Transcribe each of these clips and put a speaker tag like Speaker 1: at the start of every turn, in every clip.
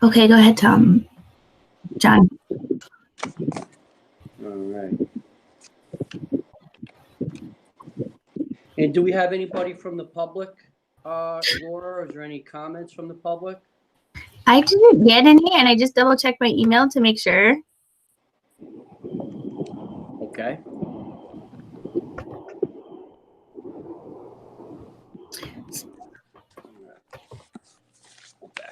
Speaker 1: Okay, go ahead, Tom. John.
Speaker 2: All right. And do we have anybody from the public, Laura? Is there any comments from the public?
Speaker 1: I didn't get any, and I just double checked my email to make sure.
Speaker 2: Okay.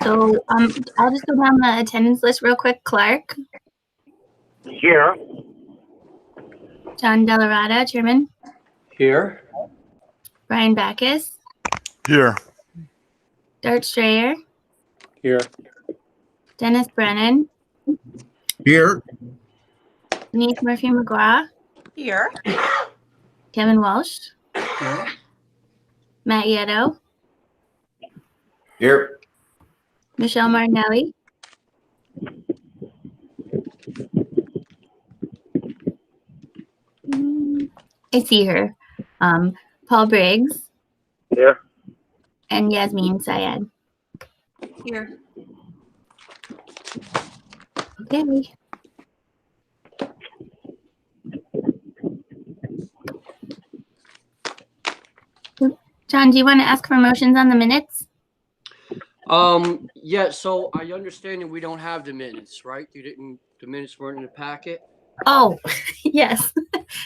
Speaker 1: So I'll just go down the attendance list real quick. Clark.
Speaker 3: Here.
Speaker 1: John Delarada, Chairman.
Speaker 2: Here.
Speaker 1: Brian Backus.
Speaker 4: Here.
Speaker 1: Dart Strayer.
Speaker 2: Here.
Speaker 1: Dennis Brennan.
Speaker 4: Here.
Speaker 1: Denise Murphy McGraw.
Speaker 5: Here.
Speaker 1: Kevin Walsh.
Speaker 2: Here.
Speaker 1: Matt Yetto.
Speaker 4: Here.
Speaker 1: Michelle Martinelli. I see her. Paul Briggs.
Speaker 3: Here.
Speaker 1: And Yasmin Syed.
Speaker 5: Here.
Speaker 1: Okay. John, do you want to ask for motions on the minutes?
Speaker 2: Yeah, so I understand that we don't have the minutes, right? The minutes weren't in the packet?
Speaker 1: Oh, yes.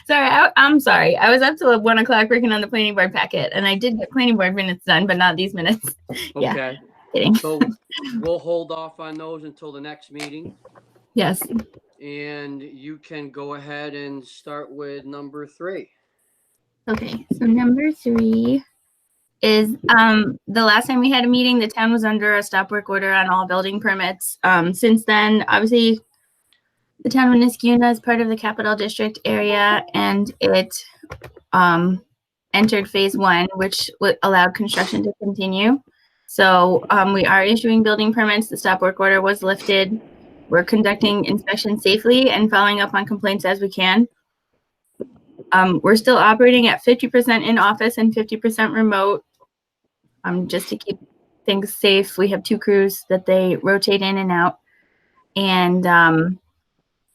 Speaker 1: Sorry, I'm sorry. I was up till 1 o'clock working on the planning board packet, and I did get planning board minutes done, but not these minutes. Yeah,
Speaker 2: Okay.
Speaker 1: kidding.
Speaker 2: So we'll hold off on those until the next meeting.
Speaker 1: Yes.
Speaker 2: And you can go ahead and start with number 3.
Speaker 1: Okay, so number 3 is the last time we had a meeting, the town was under a stop work order on all building permits. Since then, obviously, the town of Niskuna is part of the Capital District area, and it entered phase 1, which allowed construction to continue. So we are issuing building permits. The stop work order was lifted. We're conducting inspections safely and following up on complaints as we can. We're still operating at 50% in office and 50% remote, just to keep things safe. We have 2 crews that they rotate in and out. And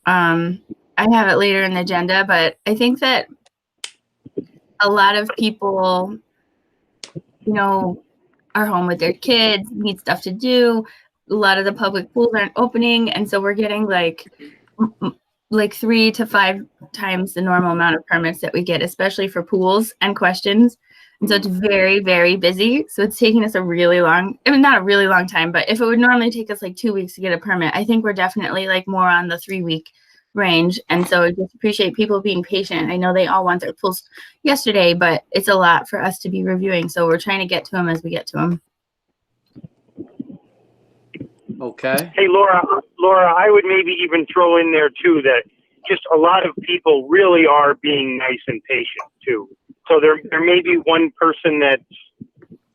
Speaker 1: I have it later in the agenda, but I think that a lot of people, are home with their kids, need stuff to do. A lot of the public pools aren't opening, and so we're getting like 3 to 5 times the normal amount of permits that we get, especially for pools and questions. And so it's very, very busy. So it's taking us a really long, not a really long time, but if it would normally take us like 2 weeks to get a permit, I think we're definitely like more on the 3-week range. And so I just appreciate people being patient. I know they all want their pools yesterday, but it's a lot for us to be reviewing. So we're trying to get to them as we get to them.
Speaker 2: Okay.
Speaker 3: Hey, Laura, I would maybe even throw in there too that just a lot of people really are being nice and patient too. So there may be one person that's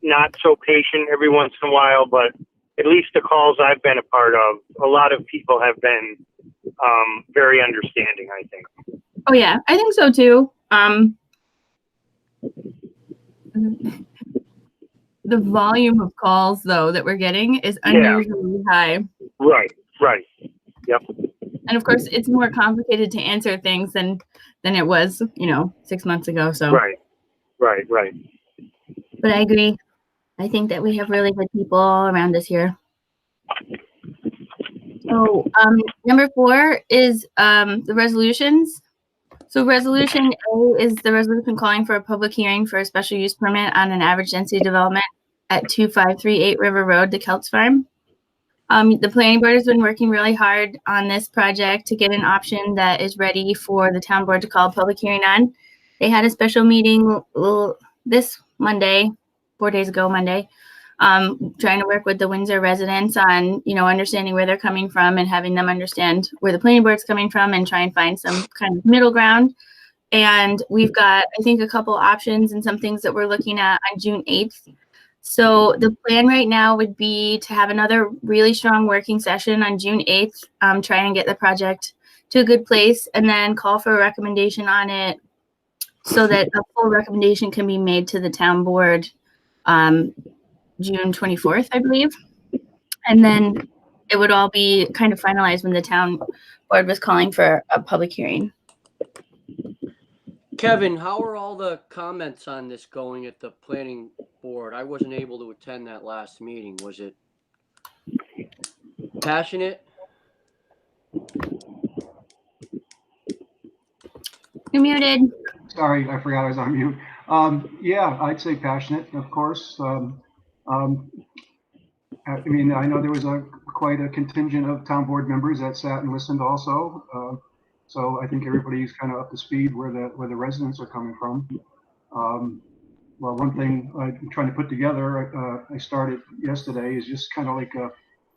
Speaker 3: not so patient every once in a while, but at least the calls I've been a part of, a lot of people have been very understanding, I think.
Speaker 1: Oh yeah, I think so too. The volume of calls though that we're getting is unusually high.
Speaker 3: Right. Yep.
Speaker 1: And of course, it's more complicated to answer things than it was, 6 months ago. So
Speaker 3: Right.
Speaker 1: But I agree. I think that we have really good people all around us here. So number 4 is the resolutions. So resolution A is the resolution calling for a public hearing for a special use permit on an average density development at 2538 River Road, the Celts Farm. The planning board has been working really hard on this project to get an option that is ready for the town board to call a public hearing on. They had a special meeting this Monday, 4 days ago Monday, trying to work with the Windsor residents on, understanding where they're coming from and having them understand where the planning board's coming from and try and find some kind of middle ground. And we've got, I think, a couple options and some things that we're looking at on June 8th. So the plan right now would be to have another really strong working session on June 8th, try and get the project to a good place, and then call for a recommendation on it so that a full recommendation can be made to the town board June 24th, I believe. And then it would all be kind of finalized when the town board was calling for a public hearing.
Speaker 2: Kevin, how are all the comments on this going at the planning board? I wasn't able to attend that last meeting. Was it passionate?
Speaker 1: You're muted.
Speaker 6: Sorry, I forgot I was on mute. Yeah, I'd say passionate, of course. I mean, I know there was quite a contingent of town board members that sat and listened also. So I think everybody's kind of up to speed where the residents are coming from. Well, one thing I'm trying to put together, I started yesterday, is just kind of like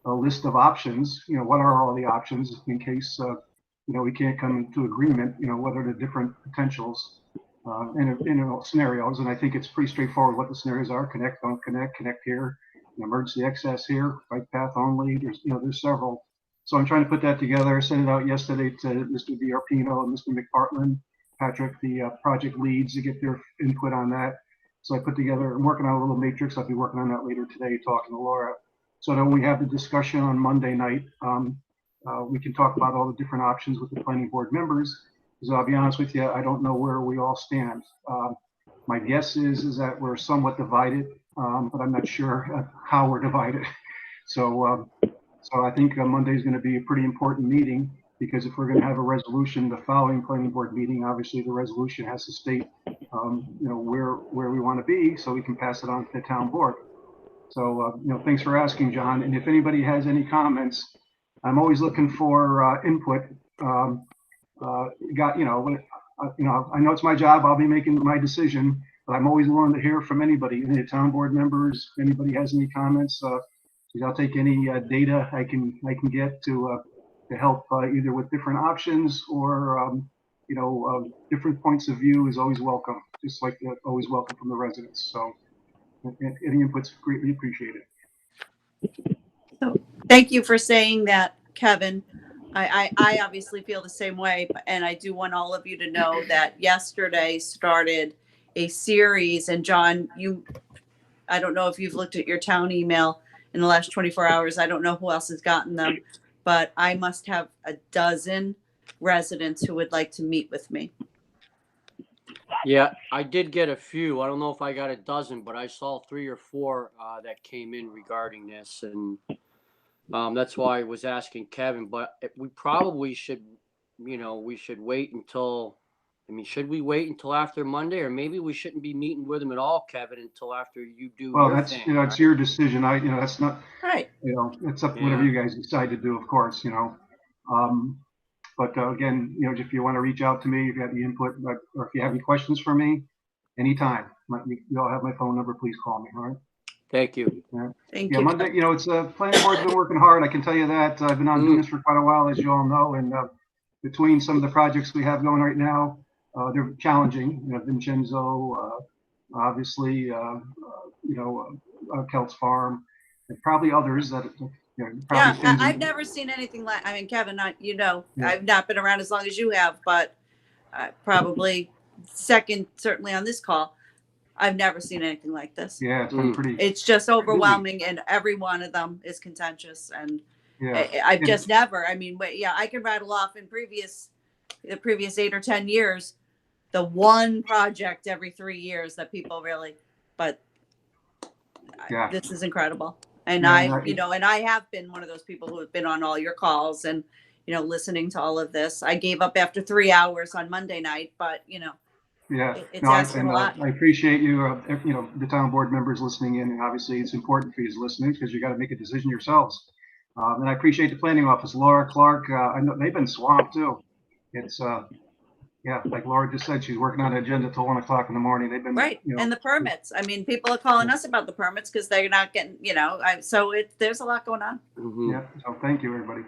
Speaker 6: a list of options. You know, what are all the options in case you know, we can't come to agreement. You know, what are the different potentials in scenarios? And I think it's pretty straightforward what the scenarios are: connect, don't connect, connect here, emergency access here, bike path only. There's several. So I'm trying to put that together. I sent it out yesterday to Mr. D'Arpino and Mr. McPartland, Patrick, the project leads, to get their input on that. So I put together, I'm working on a little matrix. I'll be working on that later today, talking to Laura. So that when we have the discussion on Monday night, we can talk about all the different options with the planning board members. Because I'll be honest with you, I don't know where we all stand. My guess is that we're somewhat divided, but I'm not sure how we're divided. So I think Monday is going to be a pretty important meeting, because if we're going to have a resolution the following planning board meeting, obviously the resolution has to state, you know, where we want to be, so we can pass it on to the town board. So, you know, thanks for asking, John. And if anybody has any comments, I'm always looking for input. You know, I know it's my job. I'll be making my decision, but I'm always willing to hear from anybody, any town board members. If anybody has any comments, I'll take any data I can get to help either with different options or you know, different points of view is always welcome. Just like always welcome from the residents. So any input's greatly appreciated.
Speaker 5: So thank you for saying that, Kevin. I obviously feel the same way, and I do want all of you to know that yesterday started a series, and John, I don't know if you've looked at your town email in the last 24 hours. I don't know who else has gotten them, but I must have a dozen residents who would like to meet with me.
Speaker 2: Yeah, I did get a few. I don't know if I got a dozen, but I saw 3 or 4 that came in regarding this, and that's why I was asking Kevin. But we probably should, you know, we should wait until. I mean, should we wait until after Monday, or maybe we shouldn't be meeting with him at all, Kevin, until after you do?
Speaker 6: Well,
Speaker 2: your
Speaker 6: that's
Speaker 2: thing,
Speaker 6: you know,
Speaker 2: right?
Speaker 6: it's your decision. You know, that's not
Speaker 5: Right.
Speaker 6: You know, it's up to whatever you guys decide to do, of course. You know. But again, you know, if you want to reach out to me, if you have any input, or if you have any questions for me, anytime. You all have my phone number. Please call me. All right.
Speaker 2: Thank you.
Speaker 6: Yeah.
Speaker 5: Thank
Speaker 6: Yeah,
Speaker 5: you.
Speaker 6: Monday. You know, it's planning board's been working hard. I can tell you that. I've been on doing this for quite a while, as you all know. And between some of the projects we have going right now, they're challenging. You know, Vincenzo, obviously, you know, Celts Farm, and probably others that. You know,
Speaker 5: Yeah, I've never seen anything like. I mean, Kevin, you know,
Speaker 6: Yeah.
Speaker 5: I've not been around as long as you have, but probably second, certainly on this call, I've never seen anything like this.
Speaker 6: Yeah, it's been pretty.
Speaker 5: It's just overwhelming, and every one of them is contentious, and
Speaker 6: Yeah,
Speaker 5: I've just never. I mean, yeah, I can rattle off in the previous 8 or 10 years, the one project every 3 years that people really, but
Speaker 6: yeah.
Speaker 5: this is incredible. And
Speaker 6: Yeah,
Speaker 5: you know, and I have been one of those people who have been on all your calls and, you know, listening to all of this. I gave up after 3 hours on Monday night, but you know,
Speaker 6: Yeah,
Speaker 5: it's asking a lot.
Speaker 6: I appreciate you, you know, the town board members listening in, and obviously it's important for you listening because you got to make a decision yourselves. And I appreciate the planning office, Laura Clark. I know they've been swamped too. It's yeah, like Laura just said, she's working on an agenda till 1 o'clock in the morning. They've been
Speaker 5: Right.
Speaker 6: You know,
Speaker 5: And the permits. I mean, people are calling us about the permits because they're not getting, you know, so there's a lot going on.
Speaker 6: Yeah. So thank you, everybody.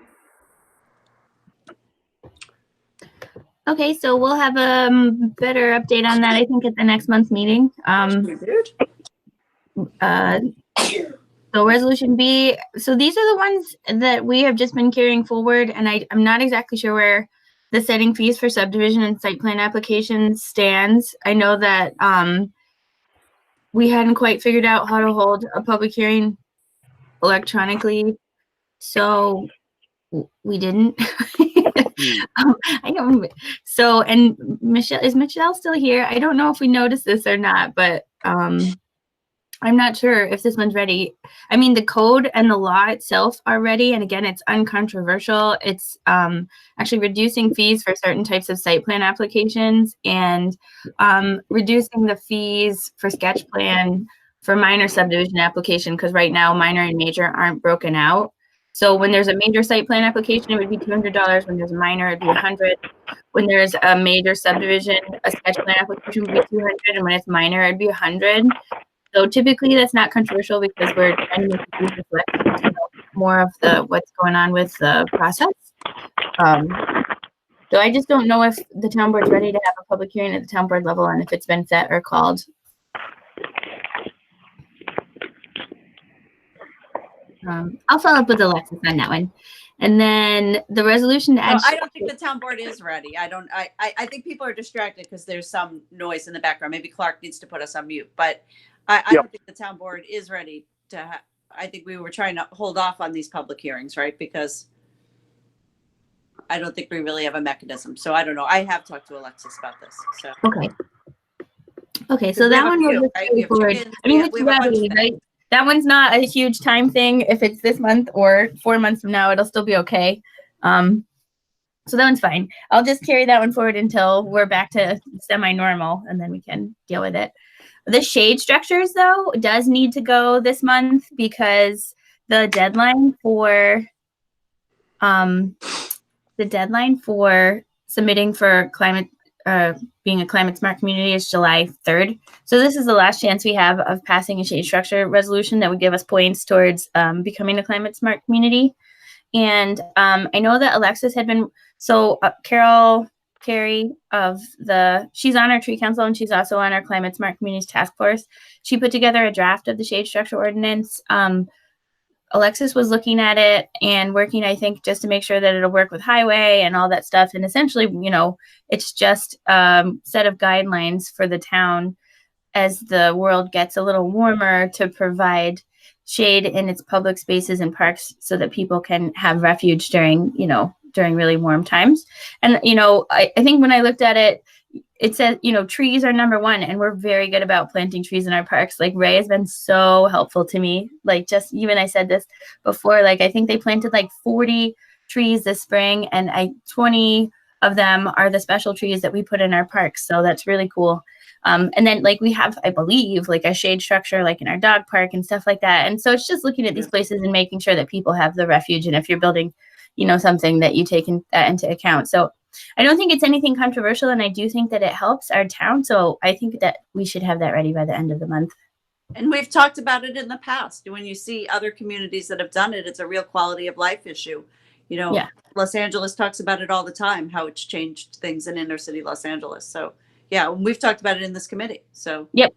Speaker 1: Okay, so we'll have a better update on that, I think, at the next month's meeting. So resolution B, so these are the ones that we have just been carrying forward, and I'm not exactly sure where the setting fees for subdivision and site plan applications stands. I know that we hadn't quite figured out how to hold a public hearing electronically So we didn't. I don't. So, and Michelle still here? I don't know if we noticed this or not, but I'm not sure if this one's ready. I mean, the code and the law itself are ready, and again, it's uncontroversial. It's actually reducing fees for certain types of site plan applications and reducing the fees for sketch plan for minor subdivision application, because right now minor and major aren't broken out. So when there's a major site plan application, it would be $200. When there's a minor, it'd be $100. When there's a major subdivision, a sketch plan application would be $200, and when it's minor, it'd be $100. So typically that's not controversial because we're trying to make the fees reflect, you know, more of the what's going on with the process. So I just don't know if the town board's ready to have a public hearing at the town board level and if it's been set or called. I'll follow up with Alexis on that one. And then the resolution to
Speaker 5: No,
Speaker 1: add.
Speaker 5: I don't think the town board is ready. I think people are distracted because there's some noise in the background. Maybe Clark needs to put us on mute, but I don't think the town board is ready to I think we were trying to hold off on these public hearings, right? Because I don't think we really have a mechanism. So I don't know. I have talked to Alexis about this. So
Speaker 1: Okay, so that one will just go forward. I mean, it's ready, right? That one's not a huge time thing. If it's this month or 4 months from now, it'll still be okay. So that one's fine. I'll just carry that one forward until we're back to semi-normal, and then we can deal with it. The shade structures, though, does need to go this month because the deadline for submitting for climate being a climate smart community is July 3rd. So this is the last chance we have of passing a shade structure resolution that would give us points towards becoming a climate smart community. And I know that Alexis had been, so Carrie she's on our tree council and she's also on our climate smart communities task force. She put together a draft of the shade structure ordinance. Alexis was looking at it and working, I think, just to make sure that it'll work with highway and all that stuff. And essentially, you know, it's just a set of guidelines for the town as the world gets a little warmer to provide shade in its public spaces and parks so that people can have refuge during really warm times. And, you know, I think when I looked at it, it says, you know, trees are number one, and we're very good about planting trees in our parks. Like Ray has been so helpful to me. Like just even I said this before, like I think they planted like 40 trees this spring, and 20 of them are the special trees that we put in our parks. So that's really cool. And then like we have, I believe, like a shade structure like in our dog park and stuff like that. And so it's just looking at these places and making sure that people have the refuge. And if you're building, you know, something that you take that into account. So I don't think it's anything controversial, and I do think that it helps our town. So I think that we should have that ready by the end of the month.
Speaker 5: And we've talked about it in the past. When you see other communities that have done it, it's a real quality of life issue. You know,
Speaker 1: Yeah.
Speaker 5: Los Angeles talks about it all the time, how it's changed things in inner city Los Angeles. So yeah, we've talked about it in this committee. So
Speaker 1: yep.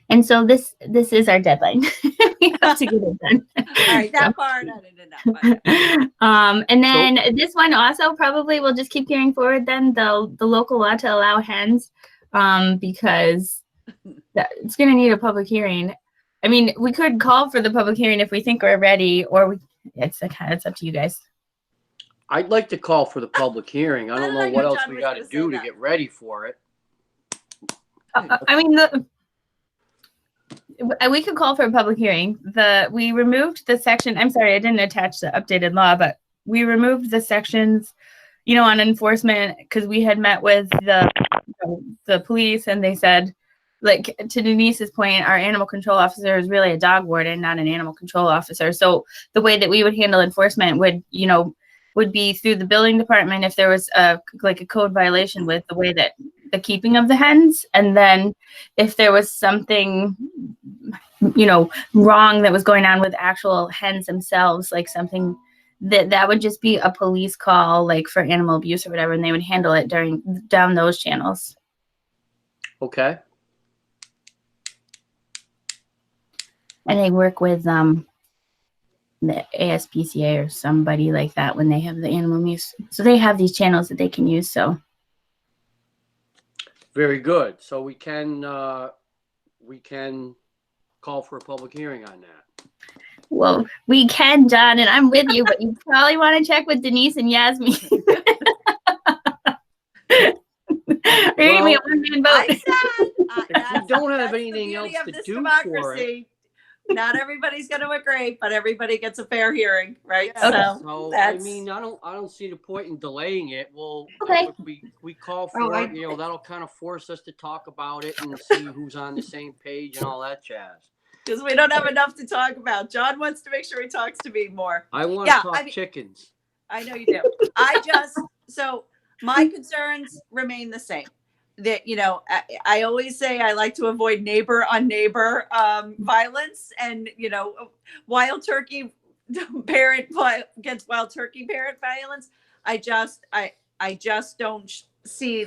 Speaker 1: And so this is our deadline. We have to get it done.
Speaker 5: All right, that part I didn't know.
Speaker 1: And then this one also probably will just keep carrying forward then the local law to allow hens, because it's going to need a public hearing. I mean, we could call for the public hearing if we think we're ready, or it's up to you guys.
Speaker 2: I'd like to call for the public hearing. I don't know what else we got to do to get ready for it.
Speaker 1: I mean, we could call for a public hearing. We removed the section. I'm sorry, I didn't attach the updated law, but we removed the sections, you know, on enforcement because we had met with the police and they said, like to Denise's point, our animal control officer is really a dog warden, not an animal control officer. So the way that we would handle enforcement would be through the building department if there was a code violation with the way that the keeping of the hens. And then if there was something, you know, wrong that was going on with actual hens themselves, like something that would just be a police call, like for animal abuse or whatever, and they would handle it down those channels.
Speaker 2: Okay.
Speaker 1: And they work with the ASPCA or somebody like that when they have the animal abuse. So they have these channels that they can use. So
Speaker 2: very good. So we can call for a public hearing on that.
Speaker 1: Well, we can, John, and I'm with you, but you probably want to check with Denise and Yasmin. Well, we one
Speaker 5: I
Speaker 1: vote.
Speaker 5: said,
Speaker 2: If we don't have
Speaker 5: that's the
Speaker 2: anything
Speaker 5: beauty
Speaker 2: else
Speaker 5: of
Speaker 2: to
Speaker 5: this
Speaker 2: do for it.
Speaker 5: democracy. Not everybody's going to agree, but everybody gets a fair hearing, right?
Speaker 2: Yeah,
Speaker 5: So
Speaker 2: so I
Speaker 5: that's
Speaker 2: mean, I don't see the point in delaying it. Well,
Speaker 1: Okay.
Speaker 2: if we call for it, you know, that'll kind of force us to talk about it and see who's on the same page and all that jazz.
Speaker 5: because we don't have enough to talk about. John wants to make sure he talks to me more.
Speaker 2: I want to talk chickens.
Speaker 5: I know you do. So my concerns remain the same. That, you know, I always say I like to avoid neighbor on neighbor violence, and, you know, wild turkey parent against wild turkey parent violence. I just don't see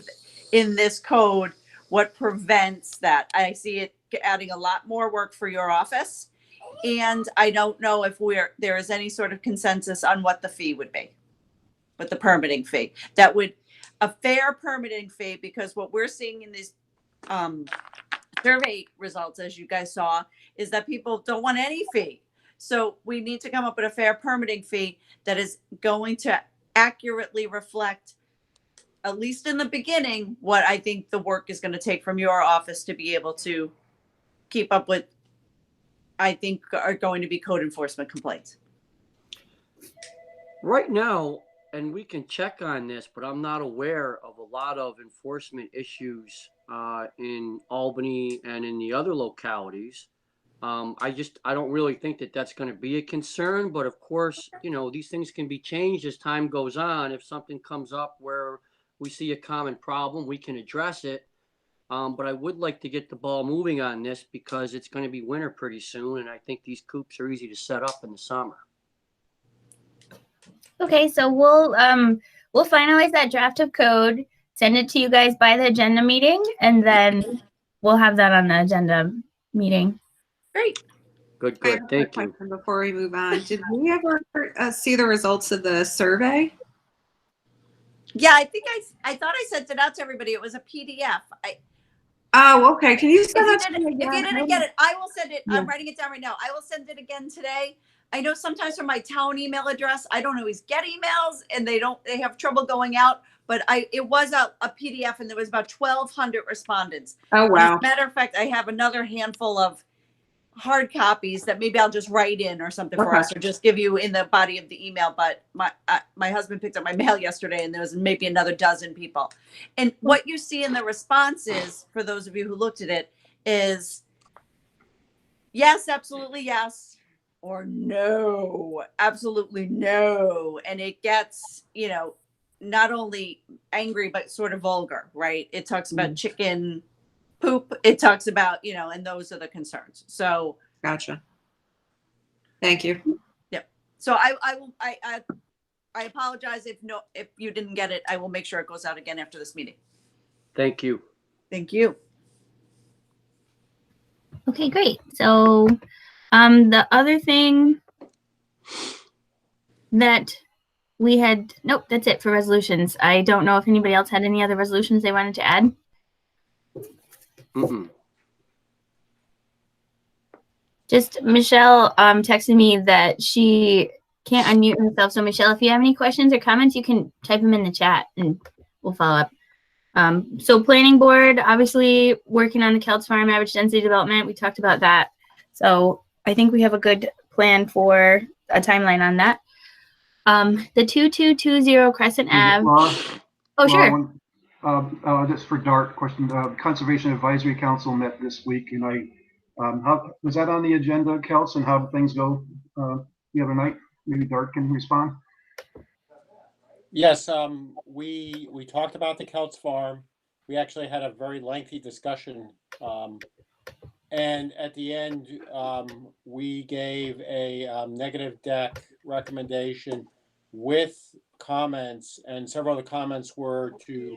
Speaker 5: in this code what prevents that. I see it adding a lot more work for your office, and I don't know if there is any sort of consensus on what the fee would be, what the permitting fee. That would a fair permitting fee, because what we're seeing in these survey results, as you guys saw, is that people don't want any fee. So we need to come up with a fair permitting fee that is going to accurately reflect, at least in the beginning, what I think the work is going to take from your office to be able to keep up with, I think, are going to be code enforcement complaints.
Speaker 2: Right now, and we can check on this, but I'm not aware of a lot of enforcement issues in Albany and in the other localities. I don't really think that that's going to be a concern, but of course, you know, these things can be changed as time goes on. If something comes up where we see a common problem, we can address it. But I would like to get the ball moving on this because it's going to be winter pretty soon, and I think these coops are easy to set up in the summer.
Speaker 1: Okay, so we'll finalize that draft of code, send it to you guys by the agenda meeting, and then we'll have that on the agenda meeting.
Speaker 5: Great.
Speaker 2: Good.
Speaker 7: I have a
Speaker 2: Thank you.
Speaker 7: question before we move on. Did we ever see the results of the survey?
Speaker 5: Yeah, I think I thought I sent it out to everybody. It was a PDF.
Speaker 7: Oh, okay. Can you send
Speaker 5: If
Speaker 7: that
Speaker 5: you
Speaker 7: to me
Speaker 5: didn't
Speaker 7: again?
Speaker 5: get it, I will send it.
Speaker 7: Yeah.
Speaker 5: I'm writing it down right now. I will send it again today. I know sometimes from my town email address, I don't always get emails, and they have trouble going out. But it was a PDF, and there was about 1,200 respondents.
Speaker 7: Oh, wow.
Speaker 5: As a matter of fact, I have another handful of hard copies that maybe I'll just write in or something for us, or just give you in the body of the email. But my husband picked up my mail yesterday, and there was maybe another dozen people. And what you see in the responses, for those of you who looked at it, is yes, absolutely yes, or no, absolutely no. And it gets, you know, not only angry, but sort of vulgar, right? It talks about chicken poop. It talks about, you know, and those are the concerns. So
Speaker 7: Gotcha. Thank you.
Speaker 5: Yep. So I apologize if you didn't get it. I will make sure it goes out again after this meeting.
Speaker 2: Thank you.
Speaker 5: Thank you.
Speaker 1: Okay, great. So the other thing that we had, nope, that's it for resolutions. I don't know if anybody else had any other resolutions they wanted to add. Just Michelle texted me that she can't unmute herself. So Michelle, if you have any questions or comments, you can type them in the chat and we'll follow up. So planning board, obviously working on the Celts Farm average density development. We talked about that. So I think we have a good plan for a timeline on that. The 2220 Crescent Ave. Oh, sure.
Speaker 6: Just for Dart question, Conservation Advisory Council met this week, and how was that on the agenda, Celts, and how did things go the other night? Maybe Dart can respond.
Speaker 8: Yes, we talked about the Celts Farm. We actually had a very lengthy discussion, and at the end, we gave a negative deck recommendation with comments, and several of the comments were to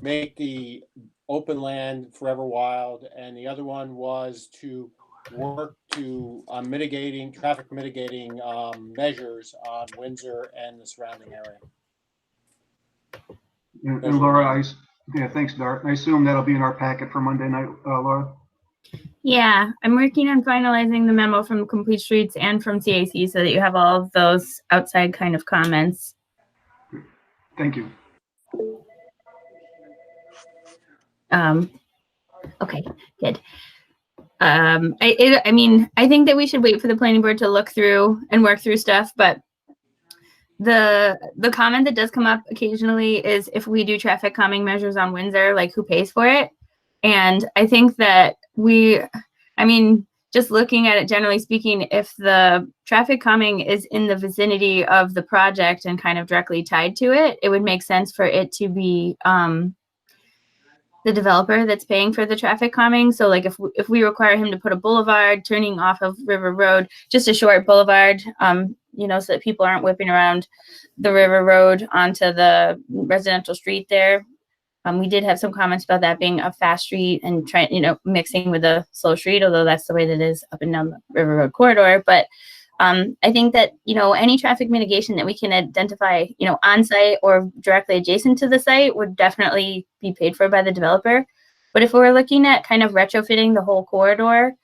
Speaker 8: make the open land forever wild, and the other one was to work to traffic mitigating measures on Windsor and the surrounding area.
Speaker 6: And Laura, thanks, Dart. I assume that'll be in our packet for Monday night, Laura.
Speaker 1: Yeah, I'm working on finalizing the memo from Complete Streets and from CAC so that you have all of those outside kind of comments.
Speaker 6: Thank you.
Speaker 1: Okay, good. I mean, I think that we should wait for the planning board to look through and work through stuff, but the comment that does come up occasionally is if we do traffic calming measures on Windsor, like who pays for it? And I think that I mean, just looking at it generally speaking, if the traffic calming is in the vicinity of the project and kind of directly tied to it, it would make sense for it to be the developer that's paying for the traffic calming. So like if we require him to put a boulevard turning off of River Road, just a short boulevard, you know, so that people aren't whipping around the River Road onto the residential street there. We did have some comments about that being a fast street and trying, you know, mixing with a slow street, although that's the way that it is up and down the River Road corridor. But I think that, you know, any traffic mitigation that we can identify, you know, on site or directly adjacent to the site would definitely be paid for by the developer. But if we're looking at kind of retrofitting the whole corridor,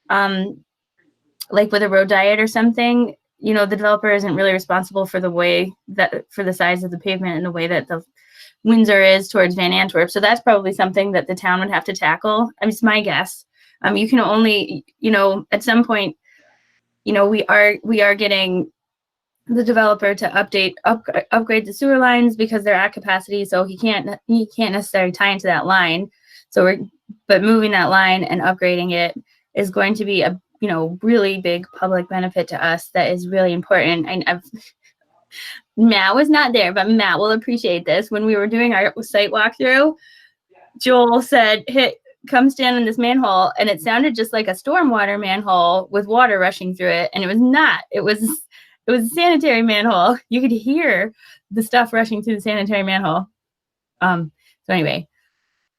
Speaker 1: like with a road diet or something, you know, the developer isn't really responsible for the way that, for the size of the pavement and the way that the Windsor is towards Van Antwerp. So that's probably something that the town would have to tackle. I mean, it's my guess. You can only, you know, at some point, you know, we are getting the developer to upgrade the sewer lines because they're at capacity. So he can't necessarily tie into that line. So but moving that line and upgrading it is going to be a, you know, really big public benefit to us. That is really important. Matt was not there, but Matt will appreciate this. When we were doing our site walkthrough, Joel said, come stand in this manhole, and it sounded just like a stormwater manhole with water rushing through it, and it was not. It was a sanitary manhole. You could hear the stuff rushing through the sanitary manhole. So anyway,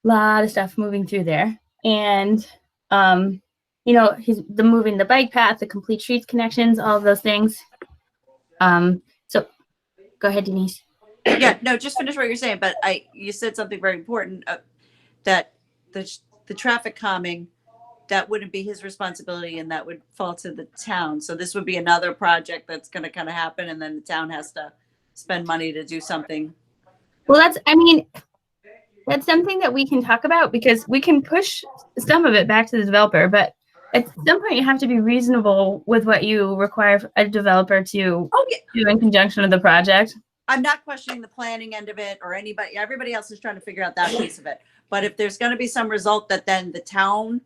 Speaker 1: a lot of stuff moving through there, and you know, he's moving the bike path, the complete streets connections, all of those things. So go ahead, Denise.
Speaker 5: Yeah, no, just finish what you're saying. But you said something very important, that the traffic calming, that wouldn't be his responsibility, and that would fall to the town. So this would be another project that's going to kind of happen, and then the town has to spend money to do something.
Speaker 1: Well, that's something that we can talk about, because we can push some of it back to the developer, but at some point you have to be reasonable with what you require a developer to do in conjunction with the project.
Speaker 5: I'm not questioning the planning end of it or anybody. Everybody else is trying to figure out that piece of it. But if there's going to be some result that then the town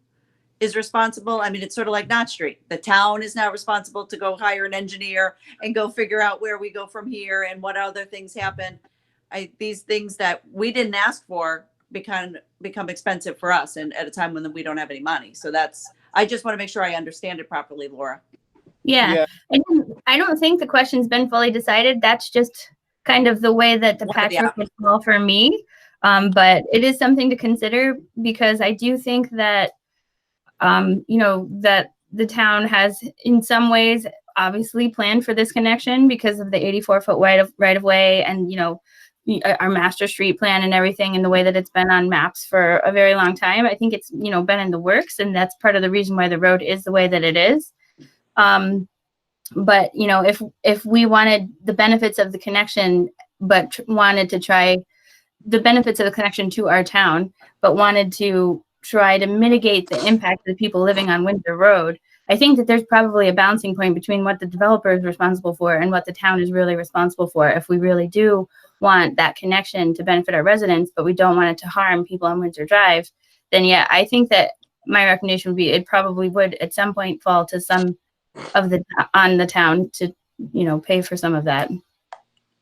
Speaker 5: is responsible, I mean, it's sort of like Knott Street. The town is now responsible to go hire an engineer and go figure out where we go from here and what other things happen. These things that we didn't ask for become expensive for us, and at a time when we don't have any money. So I just want to make sure I understand it properly, Laura.
Speaker 1: Yeah. I don't think the question's been fully decided. That's just kind of the way that the patchwork would fall for me. But it is something to consider, because I do think that, you know, that the town has in some ways obviously planned for this connection because of the 84-foot right of way and, you know, our master street plan and everything, and the way that it's been on maps for a very long time. I think it's, you know, been in the works, and that's part of the reason why the road is the way that it is. But, you know, if we wanted the benefits of the connection, but wanted to try the benefits of the connection to our town, but wanted to try to mitigate the impact of the people living on Windsor Road, I think that there's probably a balancing point between what the developer is responsible for and what the town is really responsible for. If we really do want that connection to benefit our residents, but we don't want it to harm people on Windsor Drive, then yeah, I think that my recommendation would be it probably would at some point fall to some of on the town to, you know, pay for some of that.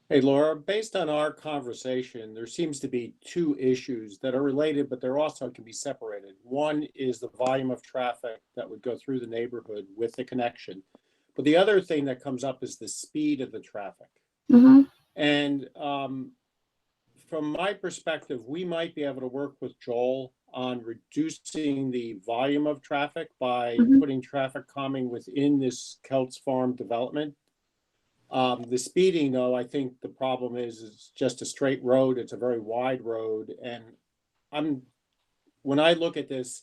Speaker 8: Hey, Laura, based on our conversation, there seems to be two issues that are related, but they're also can be separated. One is the volume of traffic that would go through the neighborhood with the connection. But the other thing that comes up is the speed of the traffic.
Speaker 1: Mm-hmm.
Speaker 8: And from my perspective, we might be able to work with Joel on reducing the volume of traffic by putting traffic calming within this Celts Farm development. The speeding, though, I think the problem is it's just a straight road. It's a very wide road. And when I look at this,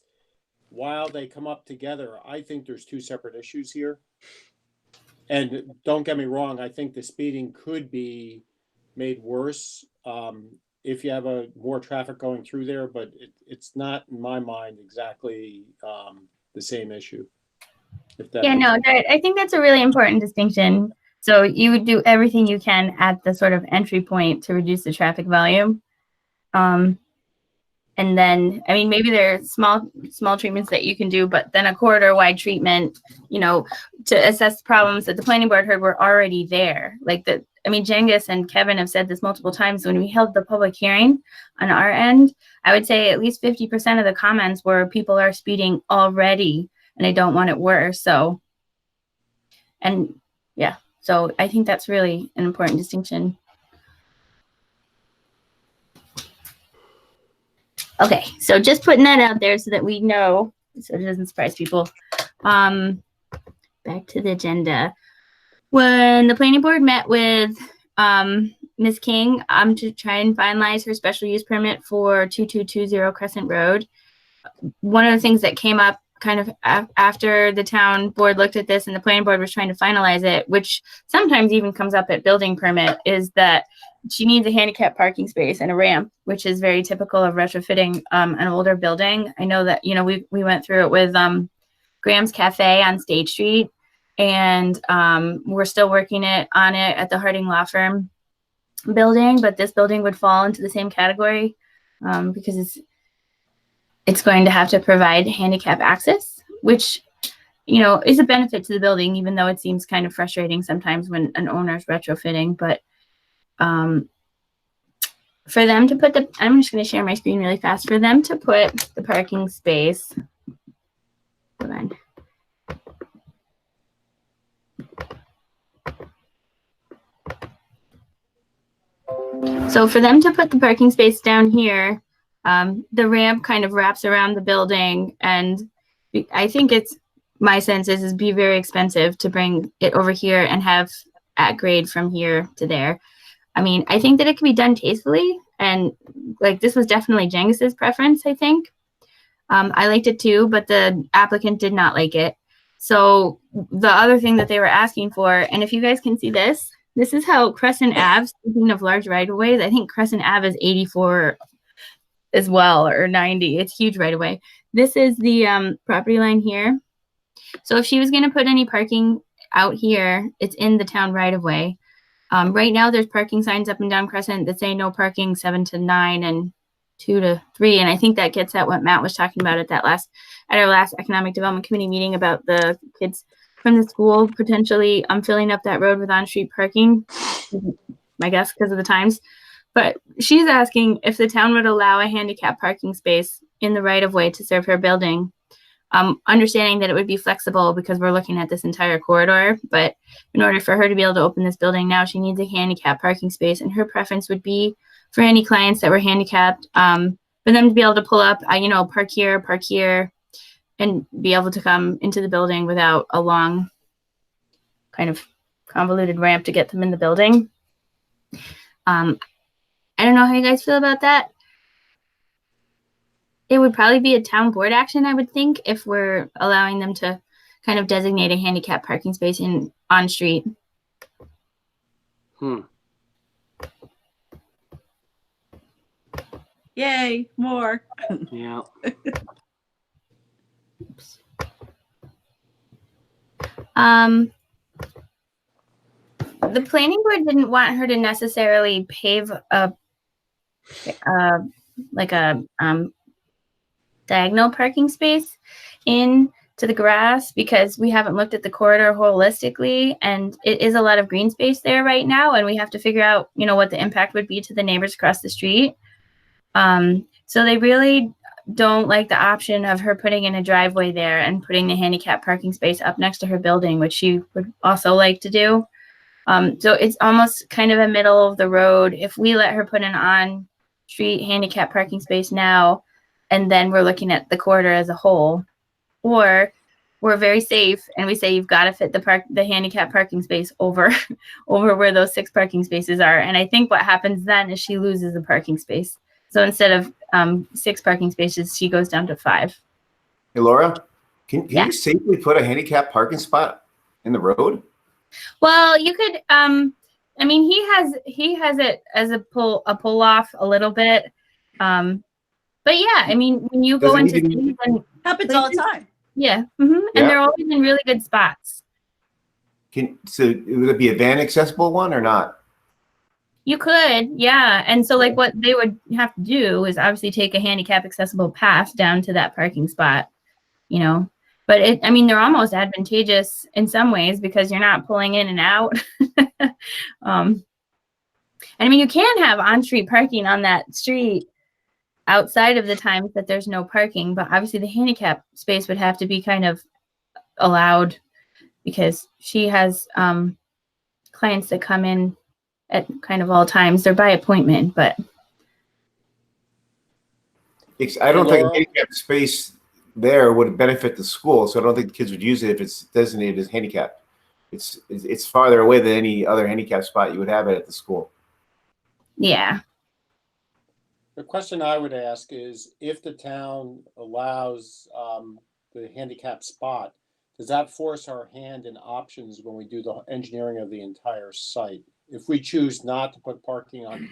Speaker 8: while they come up together, I think there's two separate issues here. And don't get me wrong, I think the speeding could be made worse if you have more traffic going through there, but it's not, in my mind, exactly the same issue.
Speaker 1: Yeah, no, I think that's a really important distinction. So you would do everything you can at the sort of entry point to reduce the traffic volume. And then, I mean, maybe there are small treatments that you can do, but then a corridor-wide treatment, you know, to assess problems that the planning board heard were already there. Like I mean, Jengis and Kevin have said this multiple times. When we held the public hearing on our end, I would say at least 50% of the comments were people are speeding already and I don't want it worse. So, and yeah, so I think that's really an important distinction. Okay, so just putting that out there so that we know, so it doesn't surprise people. Back to the agenda. When the planning board met with Ms. King to try and finalize her special use permit for 2220 Crescent Road, one of the things that came up kind of after the town board looked at this and the planning board was trying to finalize it, which sometimes even comes up at building permit, is that she needs a handicap parking space and a ramp, which is very typical of retrofitting an older building. I know that, you know, we went through it with Graham's Cafe on State Street, and we're still working on it at the Harding Law Firm building, but this building would fall into the same category because it's going to have to provide handicap access, which, you know, is a benefit to the building, even though it seems kind of frustrating sometimes when an owner's retrofitting. But for them to put I'm just going to share my screen really fast. For them to put the parking space, hold on. So for them to put the parking space down here, the ramp kind of wraps around the building, and I think my sense is be very expensive to bring it over here and have at grade from here to there. I mean, I think that it can be done tastefully, and like this was definitely Jengis's preference, I think. I liked it too, but the applicant did not like it. So the other thing that they were asking for, and if you guys can see this is how Crescent Ave, speaking of large right-of-ways, I think Crescent Ave is 84 as well, or 90. It's huge right-of-way. This is the property line here. So if she was going to put any parking out here, it's in the town right-of-way. Right now, there's parking signs up and down Crescent that say no parking 7 to 9 and 2 to 3. And I think that gets at what Matt was talking about at our last Economic Development Committee meeting about the kids from the school potentially filling up that road with on-street parking, I guess, because of the times. But she's asking if the town would allow a handicap parking space in the right-of-way to serve her building, understanding that it would be flexible because we're looking at this entire corridor. But in order for her to be able to open this building now, she needs a handicap parking space, and her preference would be for any clients that were handicapped, for them to be able to pull up, park here, and be able to come into the building without a long kind of convoluted ramp to get them in the building. I don't know how you guys feel about that. It would probably be a town board action, I would think, if we're allowing them to kind of designate a handicap parking space on street.
Speaker 5: Yay, more.
Speaker 2: Yeah.
Speaker 1: The planning board didn't want her to necessarily pave a diagonal parking space in to the grass because we haven't looked at the corridor holistically, and it is a lot of green space there right now, and we have to figure out, what the impact would be to the neighbors across the street. So they really don't like the option of her putting in a driveway there and putting the handicap parking space up next to her building, which she would also like to do. So it's almost kind of a middle of the road. If we let her put an on-street handicap parking space now, and then we're looking at the corridor as a whole, or we're very safe and we say you've got to fit the handicap parking space over where those 6 parking spaces are. And I think what happens then is she loses the parking space. So instead of 6 parking spaces, she goes down to 5.
Speaker 9: Hey, Laura, can
Speaker 1: Yeah.
Speaker 9: you safely put a handicap parking spot in the road?
Speaker 1: Well, you could, I mean, he has it as a pull off a little bit. But yeah, I mean, when you go
Speaker 9: Does it
Speaker 1: into
Speaker 9: need to be-
Speaker 1: cities and
Speaker 5: Happens all the
Speaker 1: places,
Speaker 5: time.
Speaker 1: yeah,
Speaker 9: Yeah.
Speaker 1: and they're always in really good spots.
Speaker 9: So would it be a van accessible one or not?
Speaker 1: You could, yeah. And so like what they would have to do is obviously take a handicap accessible path down to that parking spot, you know. But I mean, they're almost advantageous in some ways because you're not pulling in and out. And I mean, you can have on-street parking on that street outside of the times that there's no parking, but obviously the handicap space would have to be kind of allowed because she has clients that come in at kind of all times. They're by appointment, but
Speaker 9: I don't think a
Speaker 8: Laura?
Speaker 9: handicap space there would benefit the school, so I don't think the kids would use it if it's designated as handicap. It's farther away than any other handicap spot you would have it at the school.
Speaker 1: yeah.
Speaker 8: The question I would ask is, if the town allows the handicap spot, does that force our hand in options when we do the engineering of the entire site? If we choose not to put parking on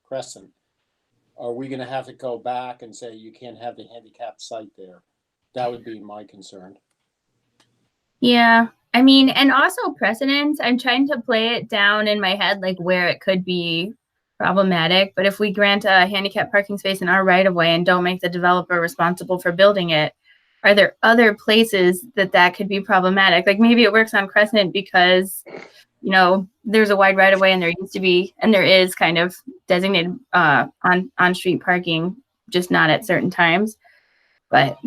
Speaker 8: Crescent, are we going to have to go back and say you can't have the handicap site there? That would be my concern.
Speaker 1: Yeah. I mean, and also precedence. I'm trying to play it down in my head, like where it could be problematic. But if we grant a handicap parking space in our right of way and don't make the developer responsible for building it, are there other places that could be problematic? Like maybe it works on Crescent because, you know, there's a wide right of way and there used to be, and there is kind of designated on street parking, just not at certain times. But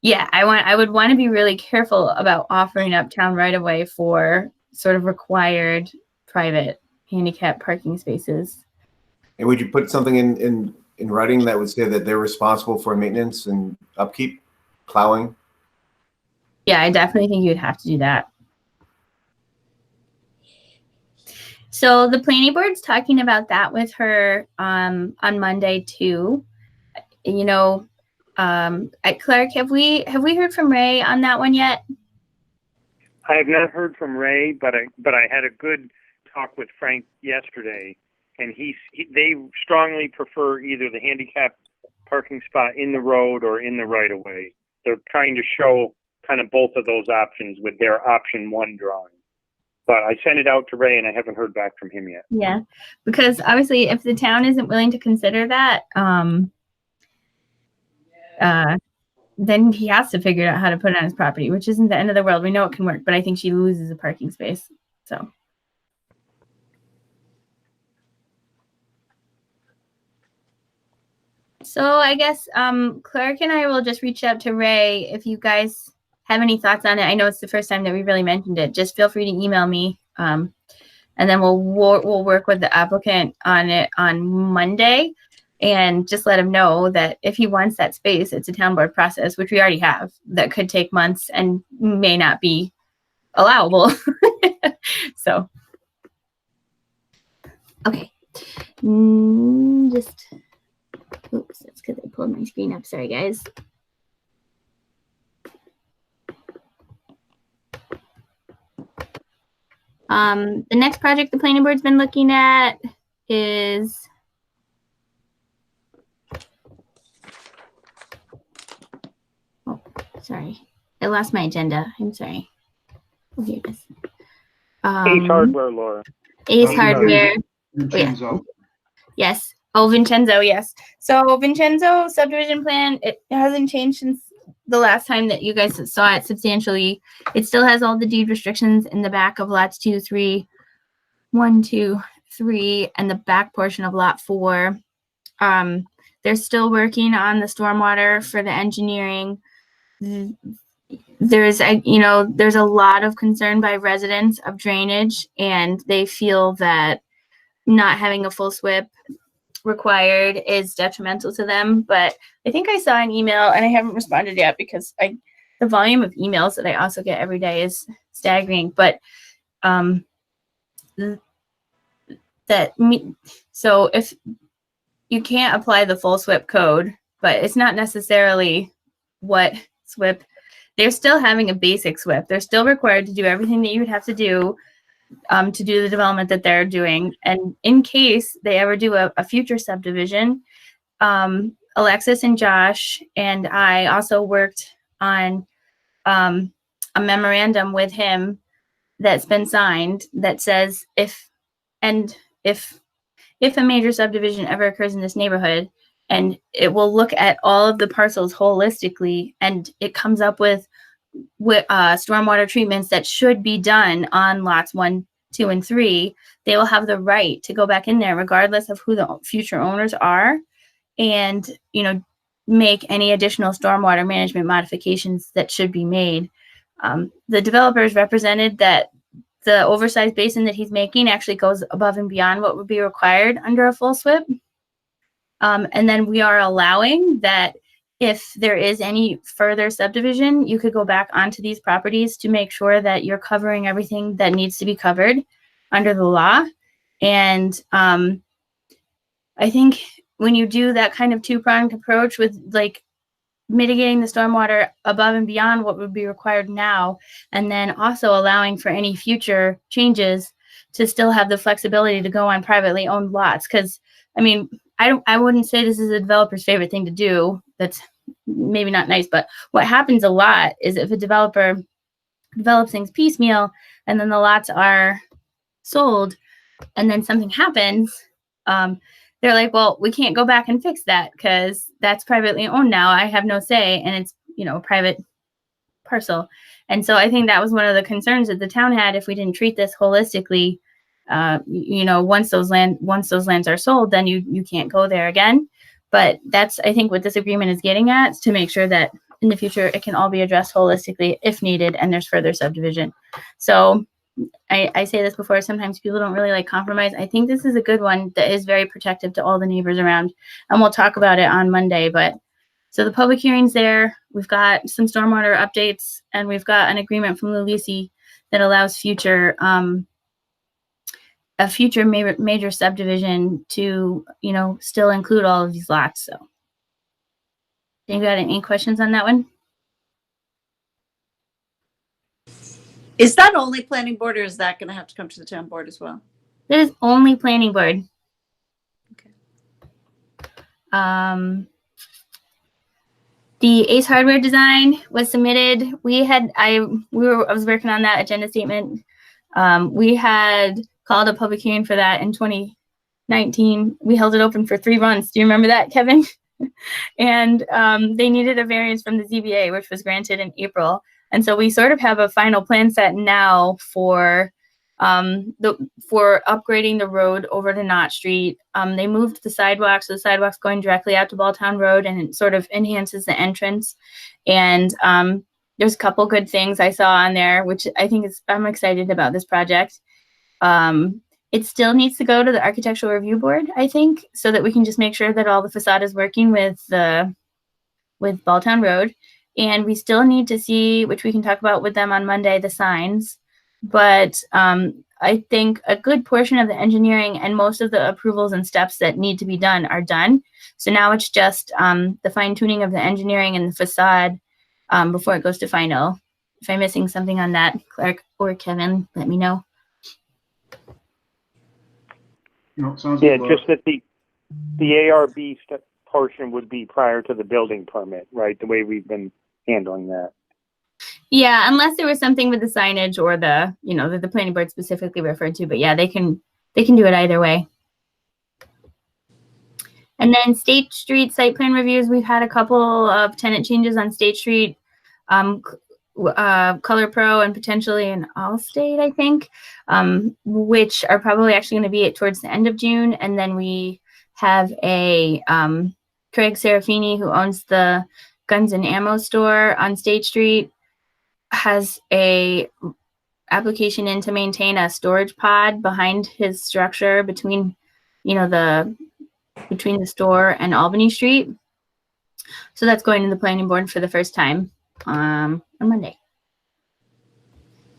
Speaker 1: yeah, I would want to be really careful about offering up town right of way for sort of required private handicap parking spaces.
Speaker 9: And would you put something in writing that would say that they're responsible for maintenance and upkeep, plowing?
Speaker 1: Yeah, I definitely think you'd have to do that. So the planning board's talking about that with her on Monday too. You know, at Clark, have we heard from Ray on that one yet?
Speaker 3: I have not heard from Ray, but I had a good talk with Frank yesterday, and they strongly prefer either the handicap parking spot in the road or in the right of way. They're trying to show kind of both of those options with their option 1 drawing. But I sent it out to Ray, and I haven't heard back from him yet.
Speaker 1: Yeah, because obviously, if the town isn't willing to consider that, then he has to figure out how to put it on his property, which isn't the end of the world. We know it can work, but I think she loses a parking space. So I guess Clark and I will just reach out to Ray if you guys have any thoughts on it. I know it's the first time that we really mentioned it. Just feel free to email me, and then we'll work with the applicant on it on Monday, and just let him know that if he wants that space, it's a town board process, which we already have, that could take months and may not be allowable. So, okay, just. Oops, that's because I pulled my screen up. Sorry, guys. The next project the planning board's been looking at is sorry. I lost my agenda. I'm sorry. Oh, here it is.
Speaker 3: Ace Hardware, Laura.
Speaker 1: Ace Hardware.
Speaker 6: Vincenzo.
Speaker 1: Oh, yeah. Yes. Oh, Vincenzo, yes. So Vincenzo subdivision plan, it hasn't changed since the last time that you guys saw it substantially. It still has all the deed restrictions in the back of lots 2, 3, 1, 2, 3, and the back portion of lot 4. They're still working on the stormwater for the engineering. There's a lot of concern by residents of drainage, and they feel that not having a full SWIP required is detrimental to them. But I think I saw an email, and I haven't responded yet because the volume of emails that I also get every day is staggering. But so if you can't apply the full SWIP code, but it's not necessarily what SWIP, they're still having a basic SWIP. They're still required to do everything that you would have to do the development that they're doing. And in case they ever do a future subdivision, Alexis and Josh and I also worked on a memorandum with him that's been signed that says if a major subdivision ever occurs in this neighborhood, and it will look at all of the parcels holistically, and it comes up with stormwater treatments that should be done on lots 1, 2, and 3, they will have the right to go back in there regardless of who the future owners are, and make any additional stormwater management modifications that should be made. The developers represented that the oversized basin that he's making actually goes above and beyond what would be required under a full SWIP. And then we are allowing that if there is any further subdivision, you could go back onto these properties to make sure that you're covering everything that needs to be covered under the law. And I think when you do that kind of two-pronged approach with like mitigating the stormwater above and beyond what would be required now, and then also allowing for any future changes to still have the flexibility to go on privately owned lots. Because I mean, I wouldn't say this is a developer's favorite thing to do. That's maybe not nice, but what happens a lot is if a developer develops things piecemeal and then the lots are sold and then something happens, they're like, well, we can't go back and fix that because that's privately owned now. I have no say, and it's, a private parcel. And so I think that was one of the concerns that the town had if we didn't treat this holistically. Once those lands are sold, then you can't go there again. But that's, I think, what this agreement is getting at, is to make sure that in the future it can all be addressed holistically if needed and there's further subdivision. So I say this before, sometimes people don't really like compromise. I think this is a good one that is very protective to all the neighbors around, and we'll talk about it on Monday. But so the public hearing's there, we've got some stormwater updates, and we've got an agreement from Luisi that allows a future major subdivision to, still include all of these lots. So you got any questions on that one?
Speaker 5: Is that only planning board, or is that going to have to come to the town board as well?
Speaker 1: It is only planning board.
Speaker 5: Okay.
Speaker 1: The Ace Hardware design was submitted. I was working on that agenda statement. We had called a public hearing for that in 2019. We held it open for 3 months. Do you remember that, Kevin? And they needed a variance from the ZBA, which was granted in April. And so we sort of have a final plan set now for upgrading the road over to Knott Street. They moved the sidewalk, so the sidewalk's going directly out to Balltown Road, and it sort of enhances the entrance. And there's a couple good things I saw on there, which I think I'm excited about this project. It still needs to go to the Architectural Review Board, I think, so that we can just make sure that all the facade is working with Balltown Road. And we still need to see, which we can talk about with them on Monday, the signs. But I think a good portion of the engineering and most of the approvals and steps that need to be done are done. So now it's just the fine tuning of the engineering and the facade before it goes to final. If I'm missing something on that, Clark or Kevin, let me know.
Speaker 6: Sounds
Speaker 3: Yeah,
Speaker 6: like,
Speaker 3: just that the ARB portion would be prior to the building permit, right? The way we've been handling that.
Speaker 1: Yeah, unless there was something with the signage or that the planning board specifically referred to, but yeah, they can do it either way. And then State Street site plan reviews, we've had a couple of tenant changes on State Street, Color Pro and potentially an Allstate, I think, which are probably actually going to be towards the end of June. And then we have a Craig Serafini, who owns the Guns and Ammo store on State Street, has a application in to maintain a storage pod behind his structure between the store and Albany Street. So that's going to the planning board for the first time on Monday.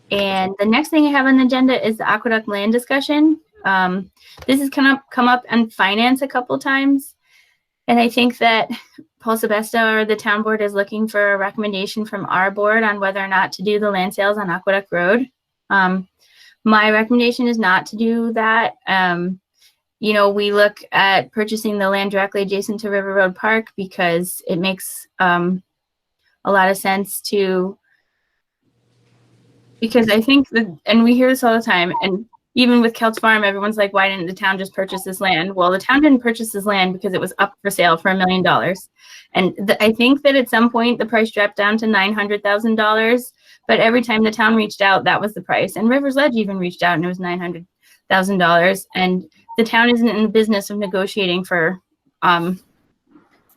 Speaker 1: And the next thing I have on the agenda is the Aqueduct land discussion. This has come up in finance a couple times. And I think that Paul Sebesta or the town board is looking for a recommendation from our board on whether or not to do the land sales on Aqueduct Road. My recommendation is not to do that. You know, we look at purchasing the land directly adjacent to River Road Park because it makes a lot of sense to, because I think that, and we hear this all the time, and even with Celts Farm, everyone's like, why didn't the town just purchase this land? Well, the town didn't purchase this land because it was up for sale for $1 million. And I think that at some point the price dropped down to $900,000, but every time the town reached out, that was the price. And River's Ledge even reached out and it was $900,000. And the town isn't in the business of negotiating for,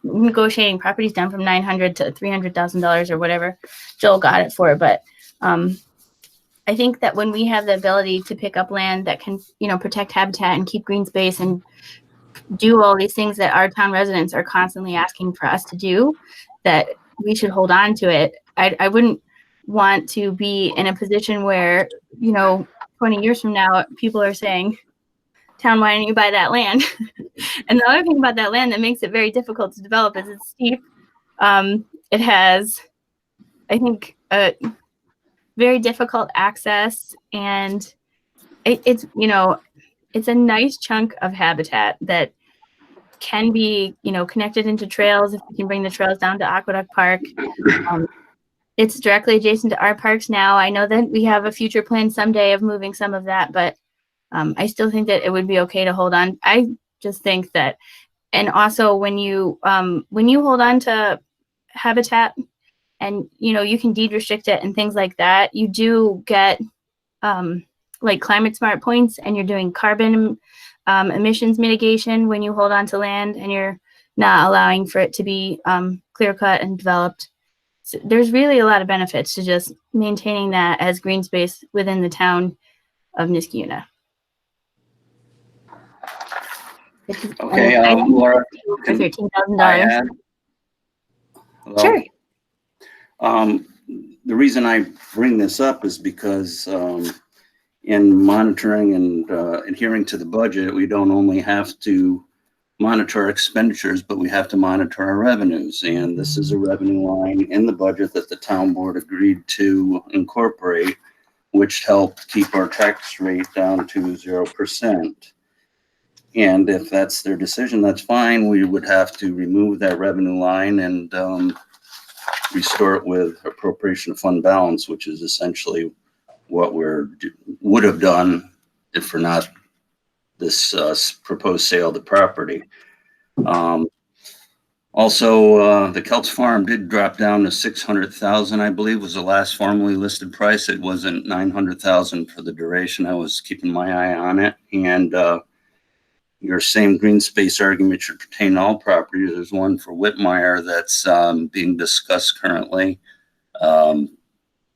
Speaker 1: negotiating properties down from $900,000 to $300,000 or whatever Joel got it for. But I think that when we have the ability to pick up land that can, you know, protect habitat and keep green space and do all these things that our town residents are constantly asking for us to do, that we should hold on to it. I wouldn't want to be in a position where, you know, 20 years from now, people are saying, town, why didn't you buy that land? And the other thing about that land that makes it very difficult to develop is it's steep. It has, I think, very difficult access, and it's, you know, it's a nice chunk of habitat that can be, you know, connected into trails if we can bring the trails down to Aqueduct Park. It's directly adjacent to our parks now. I know that we have a future plan someday of moving some of that, but I still think that it would be okay to hold on. I just think that, and also when you hold on to habitat, and, you know, you can deed restrict it and things like that, you do get like climate smart points, and you're doing carbon emissions mitigation when you hold on to land and you're not allowing for it to be clear cut and developed. So there's really a lot of benefits to just maintaining that as green space within the town of Niskayuna.
Speaker 10: Okay, Laura,
Speaker 1: for $13,000. Sure.
Speaker 10: The reason I bring this up is because in monitoring and adhering to the budget, we don't only have to monitor our expenditures, but we have to monitor our revenues. And this is a revenue line in the budget that the town board agreed to incorporate, which helped keep our tax rate down to 0%. And if that's their decision, that's fine. We would have to remove that revenue line and restore it with appropriation of fund balance, which is essentially what would have done if for not this proposed sale of the property. Also, the Celts Farm did drop down to 600,000, I believe, was the last formally listed price. It wasn't 900,000 for the duration. I was keeping my eye on it. And your same green space argument should pertain to all properties. There's one for Whitmire that's being discussed currently. And,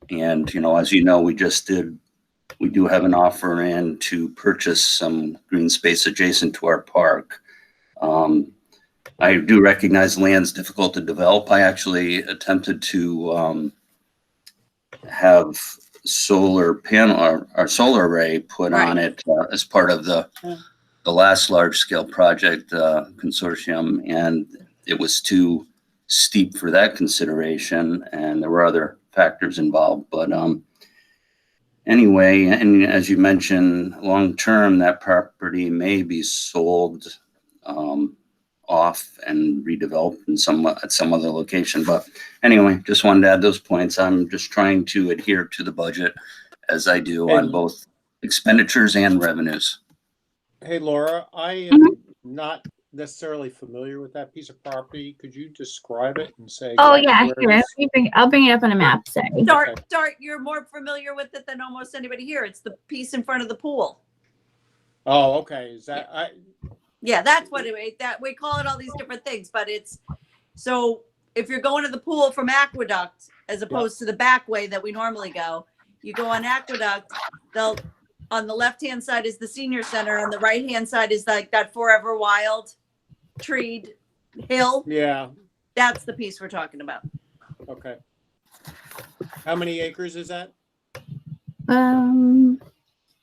Speaker 10: you know, as you know, we do have an offer in to purchase some green space adjacent to our park. I do recognize land's difficult to develop. I actually attempted to have solar panel or solar array put on it as part of the last large scale project consortium, and it was too steep for that consideration, and there were other factors involved. But anyway, and as you mentioned, long term, that property may be sold off and redeveloped in at some other location. But anyway, just wanted to add those points. I'm just trying to adhere to the budget as I do on both expenditures and revenues.
Speaker 8: Hey, Laura, I am not necessarily familiar with that piece of property. Could you describe it and say?
Speaker 1: Oh yeah, here. I'll bring it up on a map. Sorry.
Speaker 5: Dart, you're more familiar with it than almost anybody here. It's the piece in front of the pool.
Speaker 8: Oh, okay. Is that
Speaker 5: Yeah, that's what that we call it all these different things, but it's so if you're going to the pool from Aqueduct as opposed to the back way that we normally go, you go on Aqueduct, on the left-hand side is the senior center. On the right-hand side is like that Forever Wild treed hill.
Speaker 8: Yeah.
Speaker 5: That's the piece we're talking about.
Speaker 8: Okay. How many acres is that?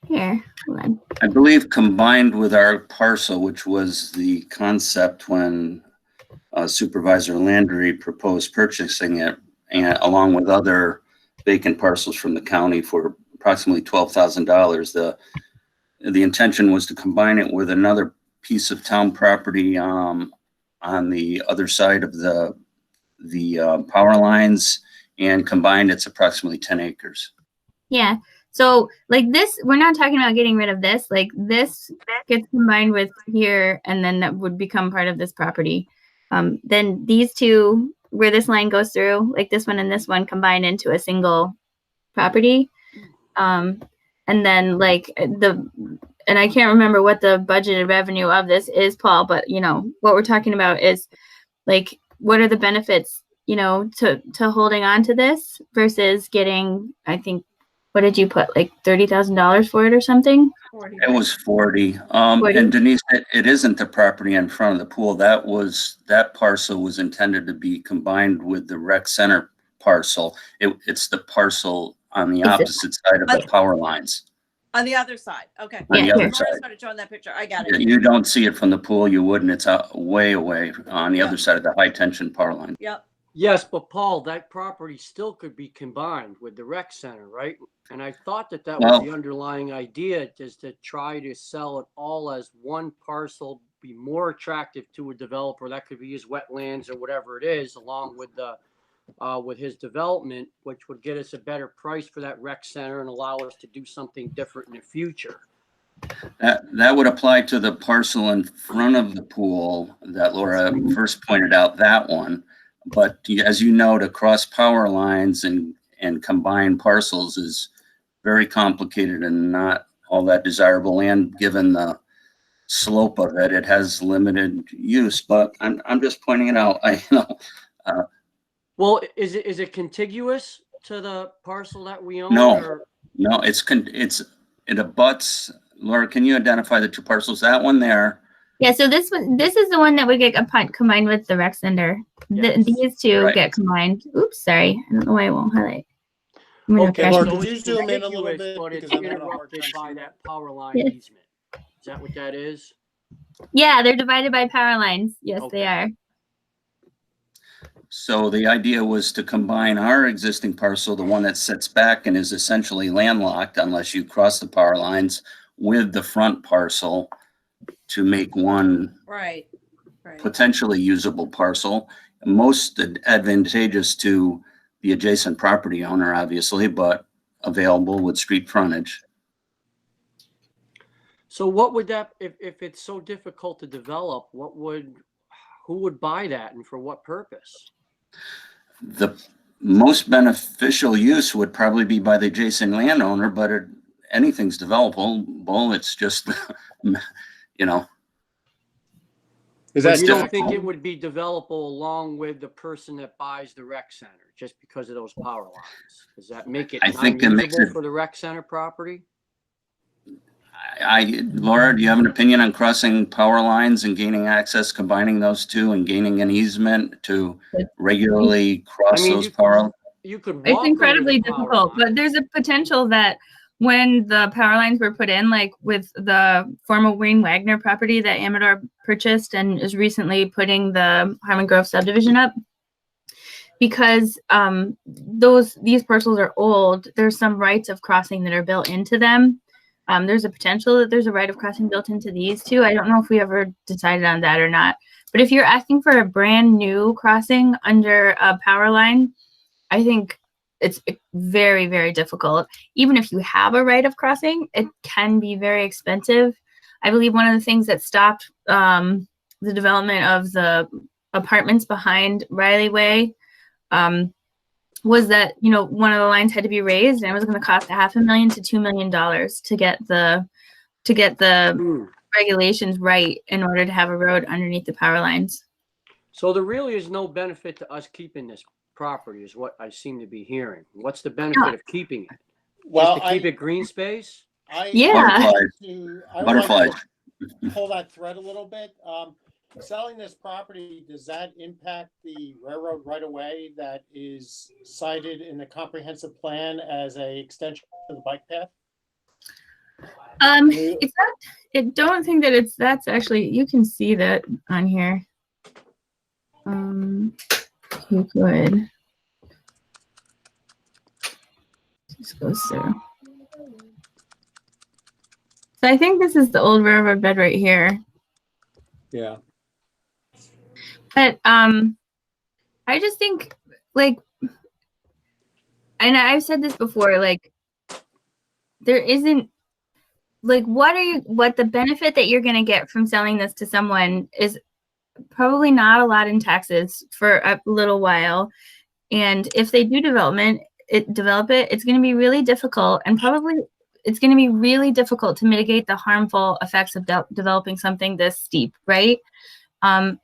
Speaker 1: Here, hold on.
Speaker 10: I believe combined with our parcel, which was the concept when Supervisor Landry proposed purchasing it, and along with other vacant parcels from the county for approximately $12,000. The intention was to combine it with another piece of town property on the other side of the power lines, and combined it's approximately 10 acres.
Speaker 1: Yeah. So like this, we're not talking about getting rid of this. Like this gets combined with here, and then that would become part of this property. Then these two, where this line goes through, like this one and this one, combine into a single property. And then like and I can't remember what the budgeted revenue of this is, Paul, but you know, what we're talking about is like, what are the benefits, you know, to holding on to this versus getting, I think, what did you put, like $30,000 for it or something?
Speaker 7: 40.
Speaker 10: It was 40.
Speaker 1: 40?
Speaker 10: And Denise, it isn't the property in front of the pool. That parcel was intended to be combined with the rec center parcel. It's the parcel on the opposite side of the power lines.
Speaker 5: On the other side. Okay.
Speaker 10: On the other
Speaker 5: Laura
Speaker 10: side.
Speaker 5: started showing that picture. I got it.
Speaker 10: You don't see it from the pool. You wouldn't. It's way away on the other side of the high tension power line.
Speaker 5: Yep.
Speaker 2: Yes, but Paul, that property still could be combined with the rec center, right? And I thought that was the underlying idea, is to try to sell it all as one parcel, be more attractive to a developer. That could be his wetlands or whatever it is, along with with his development, which would get us a better price for that rec center and allow us to do something different in the future.
Speaker 10: That would apply to the parcel in front of the pool that Laura first pointed out, that one. But as you know, to cross power lines and combine parcels is very complicated and not all that desirable. And given the slope of it, it has limited use. But I'm just pointing it out.
Speaker 2: Well, is it contiguous to the parcel that we own?
Speaker 10: No, no, it abuts. Laura, can you identify the two parcels? That one there.
Speaker 1: Yeah, so this is the one that would get combined with the rec center.
Speaker 2: Yes.
Speaker 1: These two get combined. Oops, sorry. I don't know why it won't highlight.
Speaker 8: Okay, Laura,
Speaker 2: So
Speaker 8: could you
Speaker 2: it's
Speaker 8: zoom in a little
Speaker 2: contiguous,
Speaker 8: bit?
Speaker 2: but it's
Speaker 8: Because I'm having a hard
Speaker 2: interrupted
Speaker 8: time
Speaker 2: by
Speaker 8: seeing
Speaker 2: that power line easement. Is that what that is?
Speaker 1: Yeah, they're divided by power lines. Yes,
Speaker 2: Okay.
Speaker 1: they are.
Speaker 10: So the idea was to combine our existing parcel, the one that sits back and is essentially landlocked unless you cross the power lines, with the front parcel to make one potentially usable parcel. Most advantageous to the adjacent property owner, obviously, but available with street frontage.
Speaker 2: So what would that, if it's so difficult to develop, who would buy that and for what purpose?
Speaker 10: The most beneficial use would probably be by the adjacent landowner, but anything's developable. It's just, you know.
Speaker 8: Is that
Speaker 2: you
Speaker 10: difficult?
Speaker 2: don't think it would be developable along with the person that buys the rec center just because of those power lines? Does that make it unusable for the rec center property?
Speaker 10: Laura, do you have an opinion on crossing power lines and gaining access, combining those two and gaining an easement to regularly cross those power lines?
Speaker 2: You could walk.
Speaker 1: It's incredibly difficult, but there's a potential that when the power lines were put in, like with the former Wayne Wagner property that Amador purchased and is recently putting the Harmon Grove subdivision up, because these parcels are old, there's some rights of crossing that are built into them. There's a potential that there's a right of crossing built into these two. I don't know if we ever decided on that or not. But if you're asking for a brand new crossing under a power line, I think it's very, very difficult. Even if you have a right of crossing, it can be very expensive. I believe one of the things that stopped the development of the apartments behind Riley Way was that, you know, one of the lines had to be raised and it was going to cost $500,000 to $2 million to get the regulations right in order to have a road underneath the power lines.
Speaker 2: So there really is no benefit to us keeping this property, is what I seem to be hearing. What's the benefit of keeping it?
Speaker 8: Well,
Speaker 2: just to keep it green space?
Speaker 10: Butterflies.
Speaker 8: I would like to pull that thread a little bit. Selling this property, does that impact the railroad right of way that is cited in the comprehensive plan as a extension of the bike path?
Speaker 1: It's not, I don't think that that's actually, you can see that on here. You could just goes through. So I think this is the old railroad bed right here.
Speaker 8: Yeah.
Speaker 1: But I just think, like, and I've said this before, like, there isn't, like, what the benefit that you're going to get from selling this to someone is probably not a lot in taxes for a little while. And if they do develop it, it's going to be really difficult, and probably it's going to be really difficult to mitigate the harmful effects of developing something this steep, right? There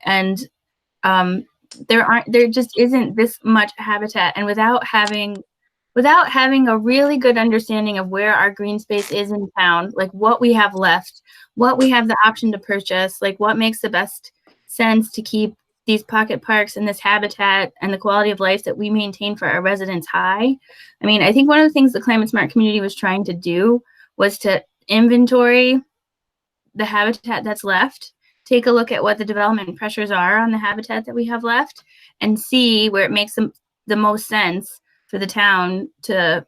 Speaker 1: just isn't this much habitat, and without having a really good understanding of where our green space is in town, like what we have left, what we have the option to purchase, like what makes the best sense to keep these pocket parks and this habitat and the quality of life that we maintain for our residents high. I mean, I think one of the things the Climate Smart community was trying to do was to inventory the habitat that's left, take a look at what the development pressures are on the habitat that we have left, and see where it makes the most sense for the town to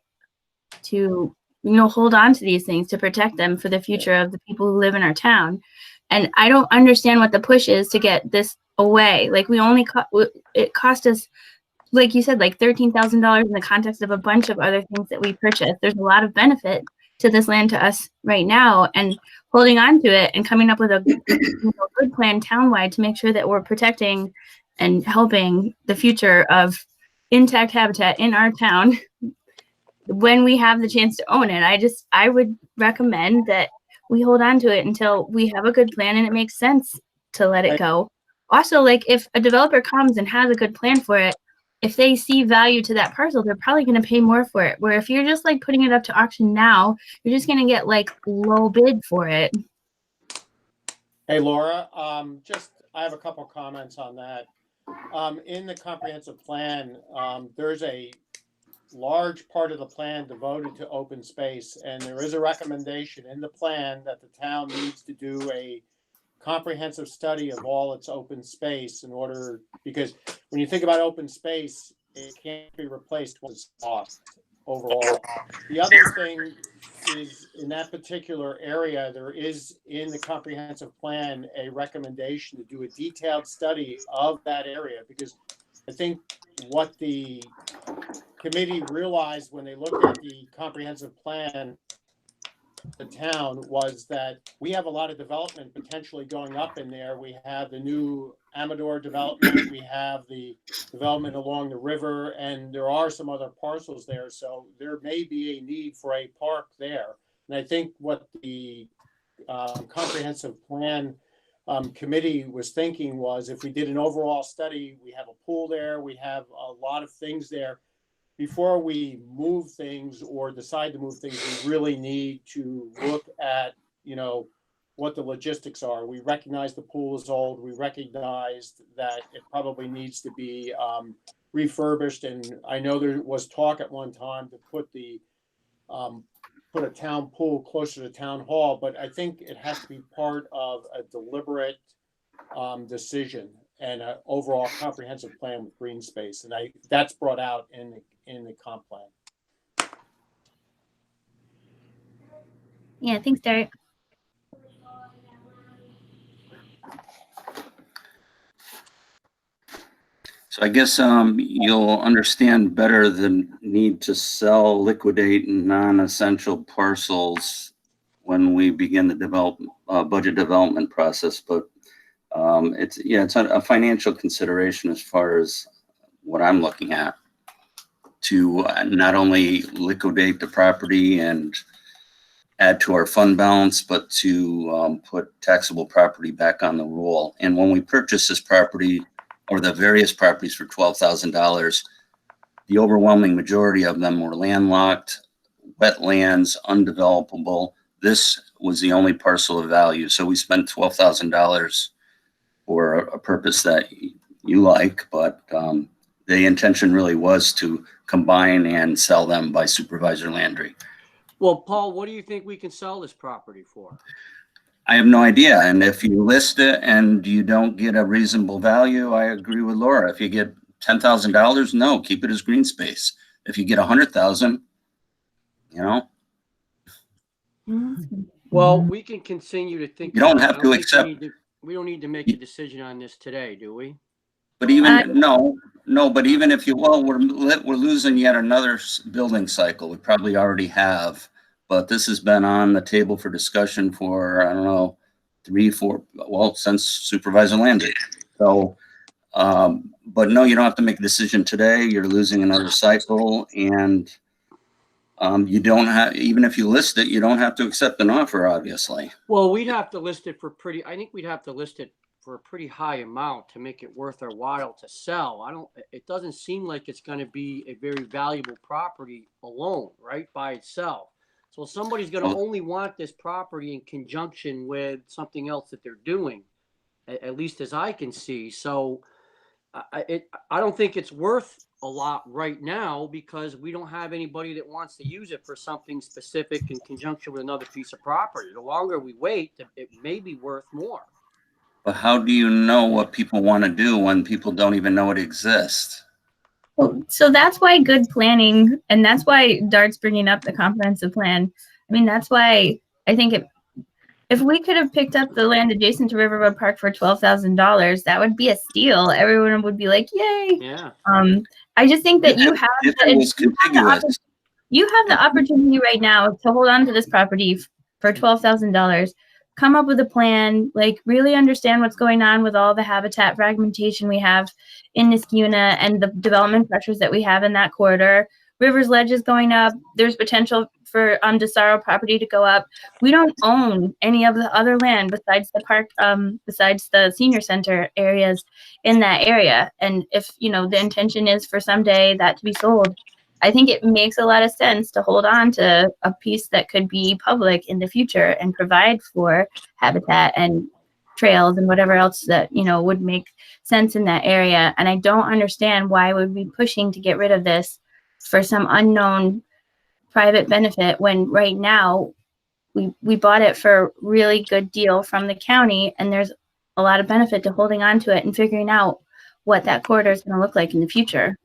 Speaker 1: hold on to these things, to protect them for the future of the people who live in our town. And I don't understand what the push is to get this away. Like, it cost us, like you said, like $13,000 in the context of a bunch of other things that we purchased. There's a lot of benefit to this land to us right now, and holding on to it and coming up with a good plan townwide to make sure that we're protecting and helping the future of intact habitat in our town when we have the chance to own it. I would recommend that we hold on to it until we have a good plan and it makes sense to let it go. Also, like, if a developer comes and has a good plan for it, if they see value to that parcel, they're probably going to pay more for it. Where if you're just like putting it up to auction now, you're just going to get like low bid for it.
Speaker 8: Hey, Laura, I have a couple comments on that. In the comprehensive plan, there's a large part of the plan devoted to open space, and there is a recommendation in the plan that the town needs to do a comprehensive study of all its open space because when you think about open space, it can't be replaced once it's lost overall. The other thing is, in that particular area, there is in the comprehensive plan a recommendation to do a detailed study of that area, because I think what the committee realized when they looked at the comprehensive plan, the town, was that we have a lot of development potentially going up in there. We have the new Amador development, we have the development along the river, and there are some other parcels there. So there may be a need for a park there. And I think what the comprehensive plan committee was thinking was, if we did an overall study, we have a pool there, we have a lot of things there. Before we move things or decide to move things, we really need to look at, what the logistics are. We recognize the pool is old. We recognize that it probably needs to be refurbished. And I know there was talk at one time to put a town pool closer to town hall, but I think it has to be part of a deliberate decision and an overall comprehensive plan with green space. And that's brought out in the comp plan.
Speaker 1: Yeah, thanks, Derek.
Speaker 10: So I guess you'll understand better the need to sell, liquidate non-essential parcels when we begin the budget development process. But it's a financial consideration as far as what I'm looking at, to not only liquidate the property and add to our fund balance, but to put taxable property back on the roll. And when we purchased this property, or the various properties, for $12,000, the overwhelming majority of them were landlocked, wetlands, undevelopable. This was the only parcel of value. So we spent $12,000 for a purpose that you like, but the intention really was to combine and sell them by Supervisor Landry.
Speaker 2: Well, Paul, what do you think we can sell this property for?
Speaker 10: I have no idea. And if you list it and you don't get a reasonable value, I agree with Laura. If you get $10,000, no, keep it as green space. If you get 100,000, you know.
Speaker 2: Well, we can continue to think.
Speaker 10: You don't
Speaker 2: about it.
Speaker 10: have
Speaker 2: I
Speaker 10: to
Speaker 2: think
Speaker 10: accept.
Speaker 2: we don't need to make a decision on this today, do we?
Speaker 10: But even no, but even if you, well, we're losing yet another building cycle. We probably already have, but this has been on the table for discussion for, I don't know, 3, 4, well, since Supervisor Landry. So, but no, you don't have to make a decision today. You're losing another cycle, and you don't have, even if you list it, you don't have to accept an offer, obviously.
Speaker 2: Well, we'd have to list it for I think we'd have to list it for a pretty high amount to make it worth our while to sell. It doesn't seem like it's going to be a very valuable property alone, right, by itself. So somebody's going to only want this property in conjunction with something else that they're doing, at least as I can see. So I don't think it's worth a lot right now because we don't have anybody that wants to use it for something specific in conjunction with another piece of property. The longer we wait, it may be worth more.
Speaker 10: But how do you know what people want to do when people don't even know it exists?
Speaker 1: Well, so that's why good planning, and that's why Dart's bringing up the comprehensive plan. I mean, that's why I think if we could have picked up the land adjacent to River Road Park for $12,000, that would be a steal. Everyone would be like, "Yay!"
Speaker 2: Yeah.
Speaker 1: I just think that you have the opportunity right now to hold on to this property for $12,000. Come up with a plan, like really understand what's going on with all the habitat fragmentation we have in Niskuna and the development pressures that we have in that corridor. River's Ledge is going up. There's potential for DeSaro property to go up. We don't own any of the other land besides the park, besides the senior center areas in that area. And if, the intention is for someday that to be sold, I think it makes a lot of sense to hold on to a piece that could be public in the future and provide for habitat and trails and whatever else that, would make sense in that area. And I don't understand why we'd be pushing to get rid of this for some unknown private benefit when right now we bought it for a really good deal from the county, and there's a lot of benefit to holding on to it and figuring out what that corridor is going to look like in the future.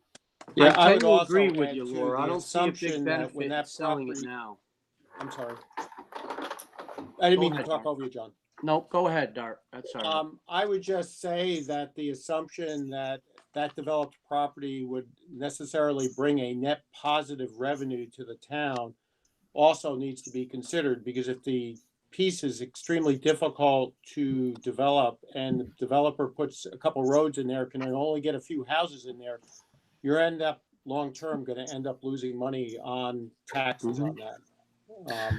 Speaker 8: Yeah,
Speaker 2: I
Speaker 8: would
Speaker 2: tend to
Speaker 8: also
Speaker 2: agree with
Speaker 8: add
Speaker 2: you,
Speaker 8: to
Speaker 2: Laura.
Speaker 8: the
Speaker 2: I don't see a big
Speaker 8: assumption
Speaker 2: benefit
Speaker 8: when
Speaker 2: in
Speaker 8: that
Speaker 2: selling it
Speaker 8: property-
Speaker 2: now.
Speaker 8: I'm sorry. I didn't
Speaker 2: Go
Speaker 8: mean to
Speaker 2: ahead,
Speaker 8: talk
Speaker 2: Dart.
Speaker 8: over you, John.
Speaker 2: Nope, go ahead, Dart. That's all right.
Speaker 8: I would just say that the assumption that developed property would necessarily bring a net positive revenue to the town also needs to be considered, because if the piece is extremely difficult to develop and the developer puts a couple roads in there, can only get a few houses in there, you're long term going to end up losing money on taxes on that.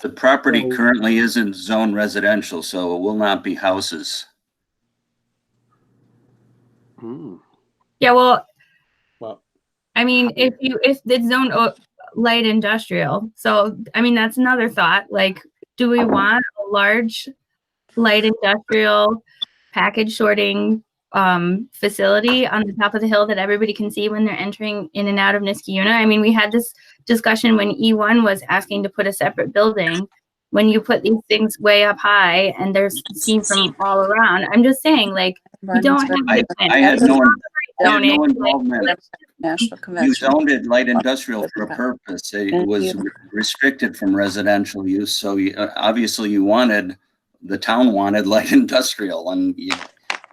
Speaker 10: The property currently isn't zone residential, so it will not be houses.
Speaker 1: Yeah, well,
Speaker 8: Well,
Speaker 1: I mean, if it's zone light industrial, so I mean that's another thought. Like, do we want a large light industrial package sorting facility on the top of the hill that everybody can see when they're entering in and out of Niskuna? I mean, we had this discussion when E1 was asking to put a separate building. When you put these things way up high and there's seen from all around, I'm just saying, like, we don't have
Speaker 10: I had no involvement.
Speaker 11: National
Speaker 10: You
Speaker 11: Convention.
Speaker 10: zoned it light industrial for a purpose. It was restricted from residential use. So obviously the town wanted light industrial, and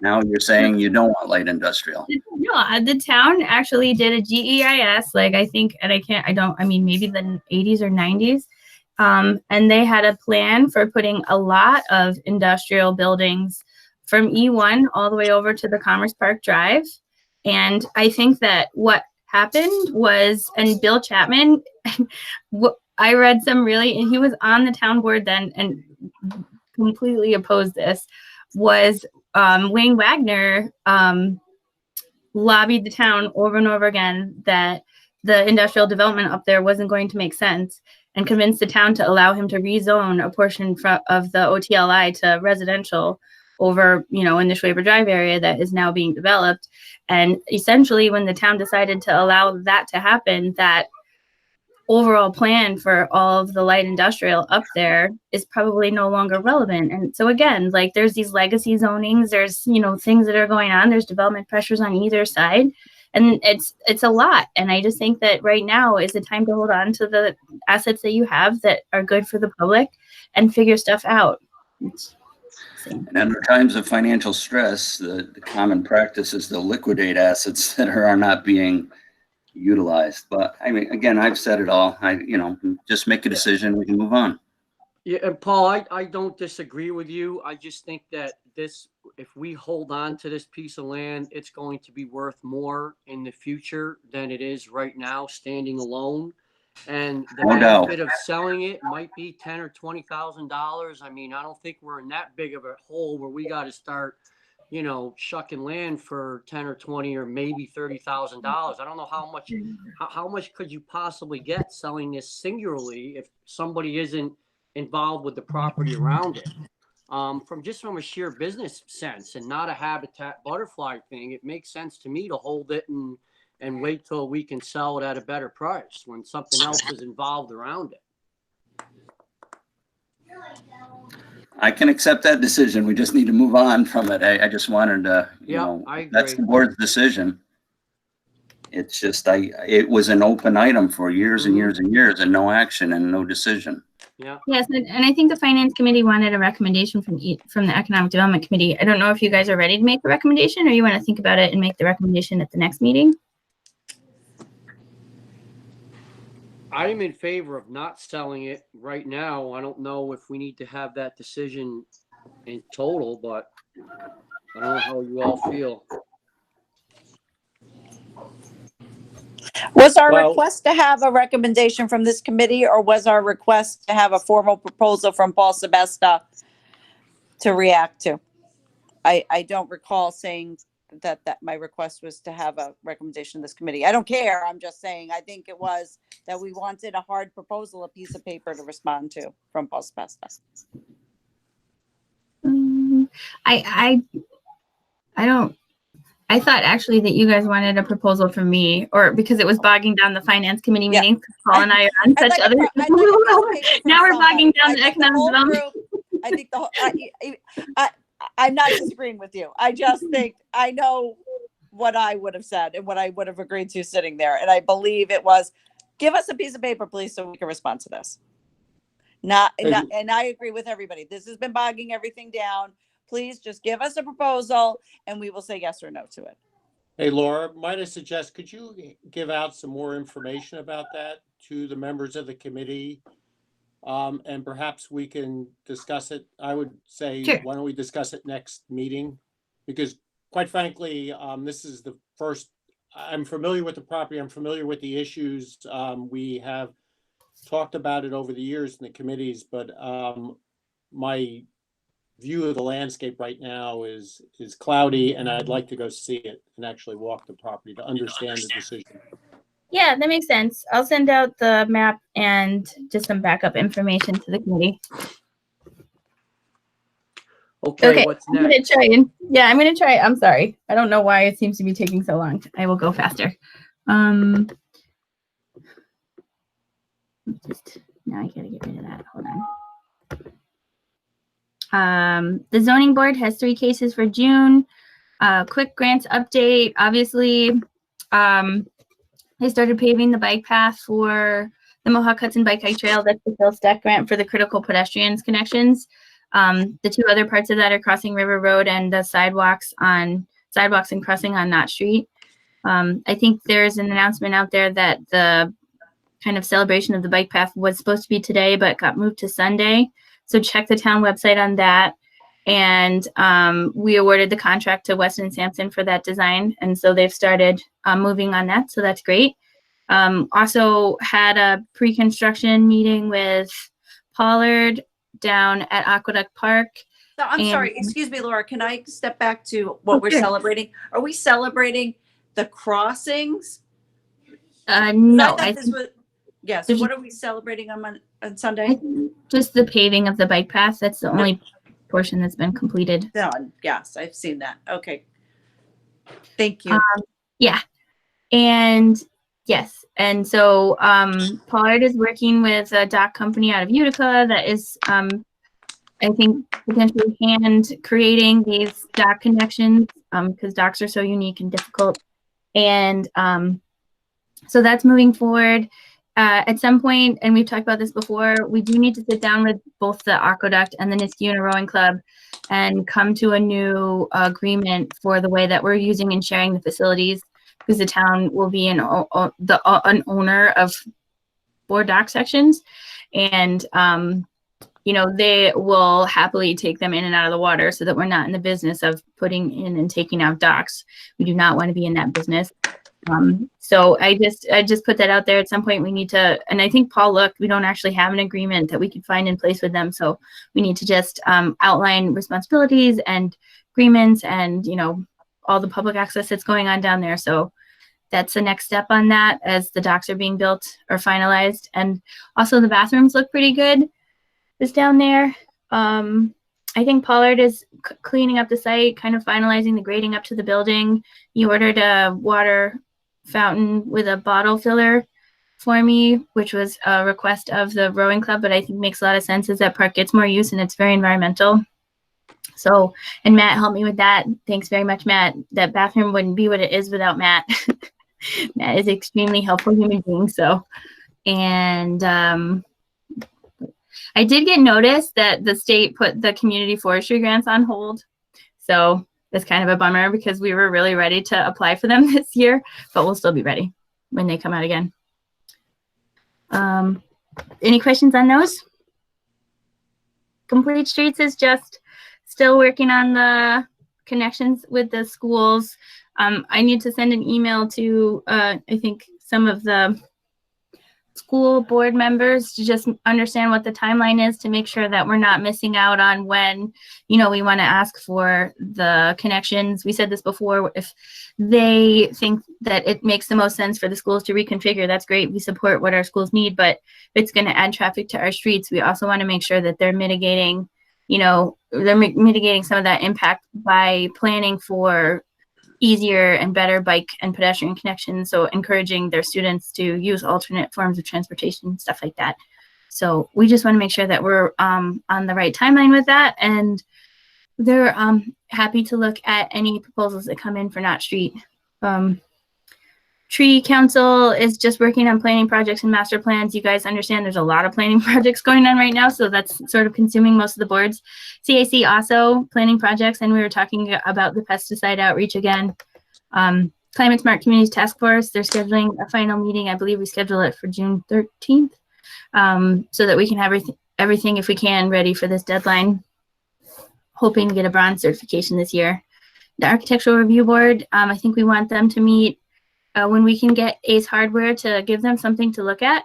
Speaker 10: now you're saying you don't want light industrial.
Speaker 1: No, the town actually did a GEIS, like I think, and maybe the 80s or 90s. And they had a plan for putting a lot of industrial buildings from E1 all the way over to the Commerce Park Drive. And I think that what happened was, and Bill Chapman, I read and he was on the town board then and completely opposed this, was Wayne Wagner lobbied the town over and over again that the industrial development up there wasn't going to make sense, and convinced the town to allow him to rezone a portion of the OTLI to residential over, in the Schwaber Drive area that is now being developed. And essentially when the town decided to allow that to happen, that overall plan for all of the light industrial up there is probably no longer relevant. And so again, like there's these legacy zonings, there's, you know, things that are going on, there's development pressures on either side, and it's a lot. And I just think that right now is the time to hold on to the assets that you have that are good for the public and figure stuff out.
Speaker 10: And under times of financial stress, the common practice is to liquidate assets that are not being utilized. But I mean, again, I've said it all. Just make a decision. We can move on.
Speaker 2: Yeah, and Paul, I don't disagree with you. I just think that if we hold on to this piece of land, it's going to be worth more in the future than it is right now, standing alone. And the benefit of selling it might be $10,000 or $20,000. I mean, I don't think we're in that big of a hole where we got to start, you know, shucking land for 10 or 20 or maybe $30,000. I don't know how much could you possibly get selling this singularly if somebody isn't involved with the property around it. From a sheer business sense and not a habitat butterfly thing, it makes sense to me to hold it and wait till we can sell it at a better price when something else is involved around it.
Speaker 10: I can accept that decision. We just need to move on from it. I just wanted to,
Speaker 2: I agree.
Speaker 10: That's the board's decision. It's just, it was an open item for years and years and years and no action and no decision.
Speaker 2: Yeah.
Speaker 1: Yes, and I think the finance committee wanted a recommendation from the economic development committee. I don't know if you guys are ready to make the recommendation or you want to think about it and make the recommendation at the next meeting.
Speaker 2: I'm in favor of not selling it right now. I don't know if we need to have that decision in total, but I don't know how you all feel.
Speaker 11: Was our request to have a recommendation from this committee, or was our request to have a formal proposal from Paul Sebesta to react to? I don't recall saying that my request was to have a recommendation of this committee. I don't care. I'm just saying, I think it was that we wanted a hard proposal, a piece of paper to respond to from Paul Sebesta.
Speaker 1: I thought actually that you guys wanted a proposal from me, or because it was bogging down the finance committee meeting. Paul and I are on such other. Now we're bogging down the economic development.
Speaker 11: I think the whole. I'm not disagreeing with you. I just think I know what I would have said and what I would have agreed to sitting there, and I believe it was, give us a piece of paper, please, so we can respond to this. And I agree with everybody. This has been bogging everything down. Please just give us a proposal and we will say yes or no to it.
Speaker 8: Hey, Laura, might I suggest, could you give out some more information about that to the members of the committee? And perhaps we can discuss it. I would say, sure. Why don't we discuss it next meeting? Because quite frankly, this is the first, I'm familiar with the property. I'm familiar with the issues. We have talked about it over the years in the committees, but my view of the landscape right now is cloudy, and I'd like to go see it and actually walk the property to understand the decision.
Speaker 1: Yeah, that makes sense. I'll send out the map and just some backup information to the committee.
Speaker 2: Okay, what's next?
Speaker 1: I'm gonna try. I'm sorry. I don't know why it seems to be taking so long. I will go faster. Now I gotta get rid of that. Hold on. The zoning board has 3 cases for June. Quick grants update. Obviously, they started paving the bike path for the Mohawk Hudson Bike Hike Trail. That's the Phil Stack grant for the critical pedestrians connections. The 2 other parts of that are Crossing River Road and the sidewalks and crossing on Knott Street. I think there's an announcement out there that the kind of celebration of the bike path was supposed to be today, but got moved to Sunday. So check the town website on that. And we awarded the contract to Weston & Sampson for that design. And so they've started moving on that. So that's great. Also had a pre-construction meeting with Pollard down at Aqueduct Park.
Speaker 5: So I'm sorry, excuse me, Laura, can I step back to what we're celebrating? Are we celebrating the crossings?
Speaker 1: No.
Speaker 5: Yes. What are we celebrating on Sunday?
Speaker 1: Just the paving of the bike path. That's the only portion that's been completed.
Speaker 5: Done. Yes, I've seen that. Okay. Thank you.
Speaker 1: Yeah. And Yes, and so Pollard is working with a dock company out of Utica that is, I think, potentially hand creating these dock connections because docks are so unique and difficult. And so that's moving forward. At some point, and we've talked about this before, we do need to sit down with both the Aqueduct and the Niskayuna Rowing Club and come to a new agreement for the way that we're using and sharing the facilities, because the town will be an owner of 4 dock sections, and you know, they will happily take them in and out of the water so that we're not in the business of putting in and taking out docks. We do not want to be in that business. So I just put that out there. At some point we need to, and I think Paul looked, we don't actually have an agreement that we could find in place with them. So we need to just outline responsibilities and agreements and, you know, all the public access that's going on down there. So that's the next step on that as the docks are being built or finalized. And also the bathrooms look pretty good. Is down there. I think Pollard is cleaning up the site, kind of finalizing the grading up to the building. He ordered a water fountain with a bottle filler for me, which was a request of the rowing club, but I think makes a lot of sense as that park gets more use and it's very environmental. So, and Matt helped me with that. Thanks very much, Matt. That bathroom wouldn't be what it is without Matt. Matt is an extremely helpful human being. So, and I did get notice that the state put the community forestry grants on hold. So it's kind of a bummer because we were really ready to apply for them this year, but we'll still be ready when they come out again. Any questions on those? Complete Streets is just still working on the connections with the schools. I need to send an email to, I think, some of the school board members to just understand what the timeline is to make sure that we're not missing out on when, you know, we want to ask for the connections. We said this before, if they think that it makes the most sense for the schools to reconfigure, that's great. We support what our schools need, but if it's going to add traffic to our streets, we also want to make sure that they're mitigating, you know, they're mitigating some of that impact by planning for easier and better bike and pedestrian connections. So encouraging their students to use alternate forms of transportation, stuff like that. So we just want to make sure that we're on the right timeline with that. And they're happy to look at any proposals that come in for Knott Street. Tree Council is just working on planning projects and master plans. You guys understand there's a lot of planning projects going on right now, so that's sort of consuming most of the boards. CAC also planning projects, and we were talking about the pesticide outreach again. Climate Smart Communities Task Force, they're scheduling a final meeting. I believe we schedule it for June 13th, so that we can have everything, if we can, ready for this deadline. Hoping to get a bronze certification this year. The Architectural Review Board, I think we want them to meet when we can get Ace Hardware to give them something to look at.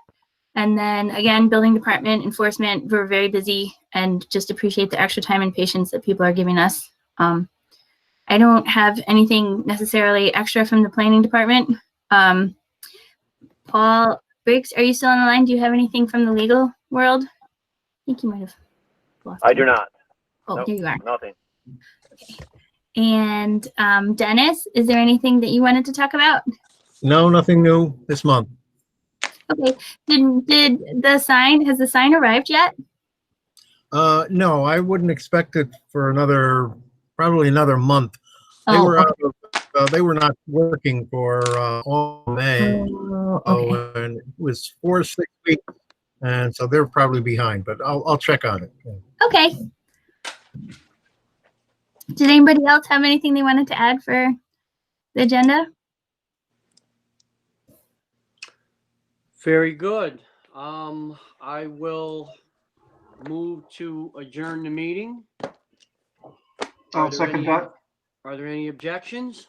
Speaker 1: And then again, building department, enforcement, we're very busy and just appreciate the extra time and patience that people are giving us. I don't have anything necessarily extra from the planning department. Paul Briggs, are you still on the line? Do you have anything from the legal world? I think you might have lost
Speaker 12: I
Speaker 1: him.
Speaker 12: do not.
Speaker 1: Oh,
Speaker 12: Nope,
Speaker 1: here you are.
Speaker 12: nothing.
Speaker 1: Okay. And Dennis, is there anything that you wanted to talk about?
Speaker 13: No, nothing new this month.
Speaker 1: Okay. Did the sign, has the sign arrived yet?
Speaker 13: No, I wouldn't expect it for probably another month. They
Speaker 1: Oh,
Speaker 13: were
Speaker 1: okay.
Speaker 13: out of, they were not working for all May.
Speaker 1: Oh, okay.
Speaker 13: And it was 4 to 6 weeks, and so they're probably behind. But I'll check on it.
Speaker 1: Okay. Did anybody else have anything they wanted to add for the agenda?
Speaker 2: Very good. I will move to adjourn the meeting.
Speaker 6: I'll second that.
Speaker 2: Are there any objections?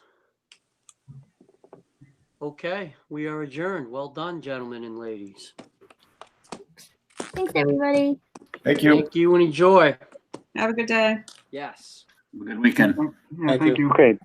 Speaker 2: Okay, we are adjourned. Well done, gentlemen and ladies.
Speaker 1: Thanks, everybody.
Speaker 9: Thank you.
Speaker 2: Thank you and enjoy.
Speaker 7: Have a good day.
Speaker 2: Yes.
Speaker 10: Have a good weekend.
Speaker 6: Yeah, thank you.
Speaker 3: Okay.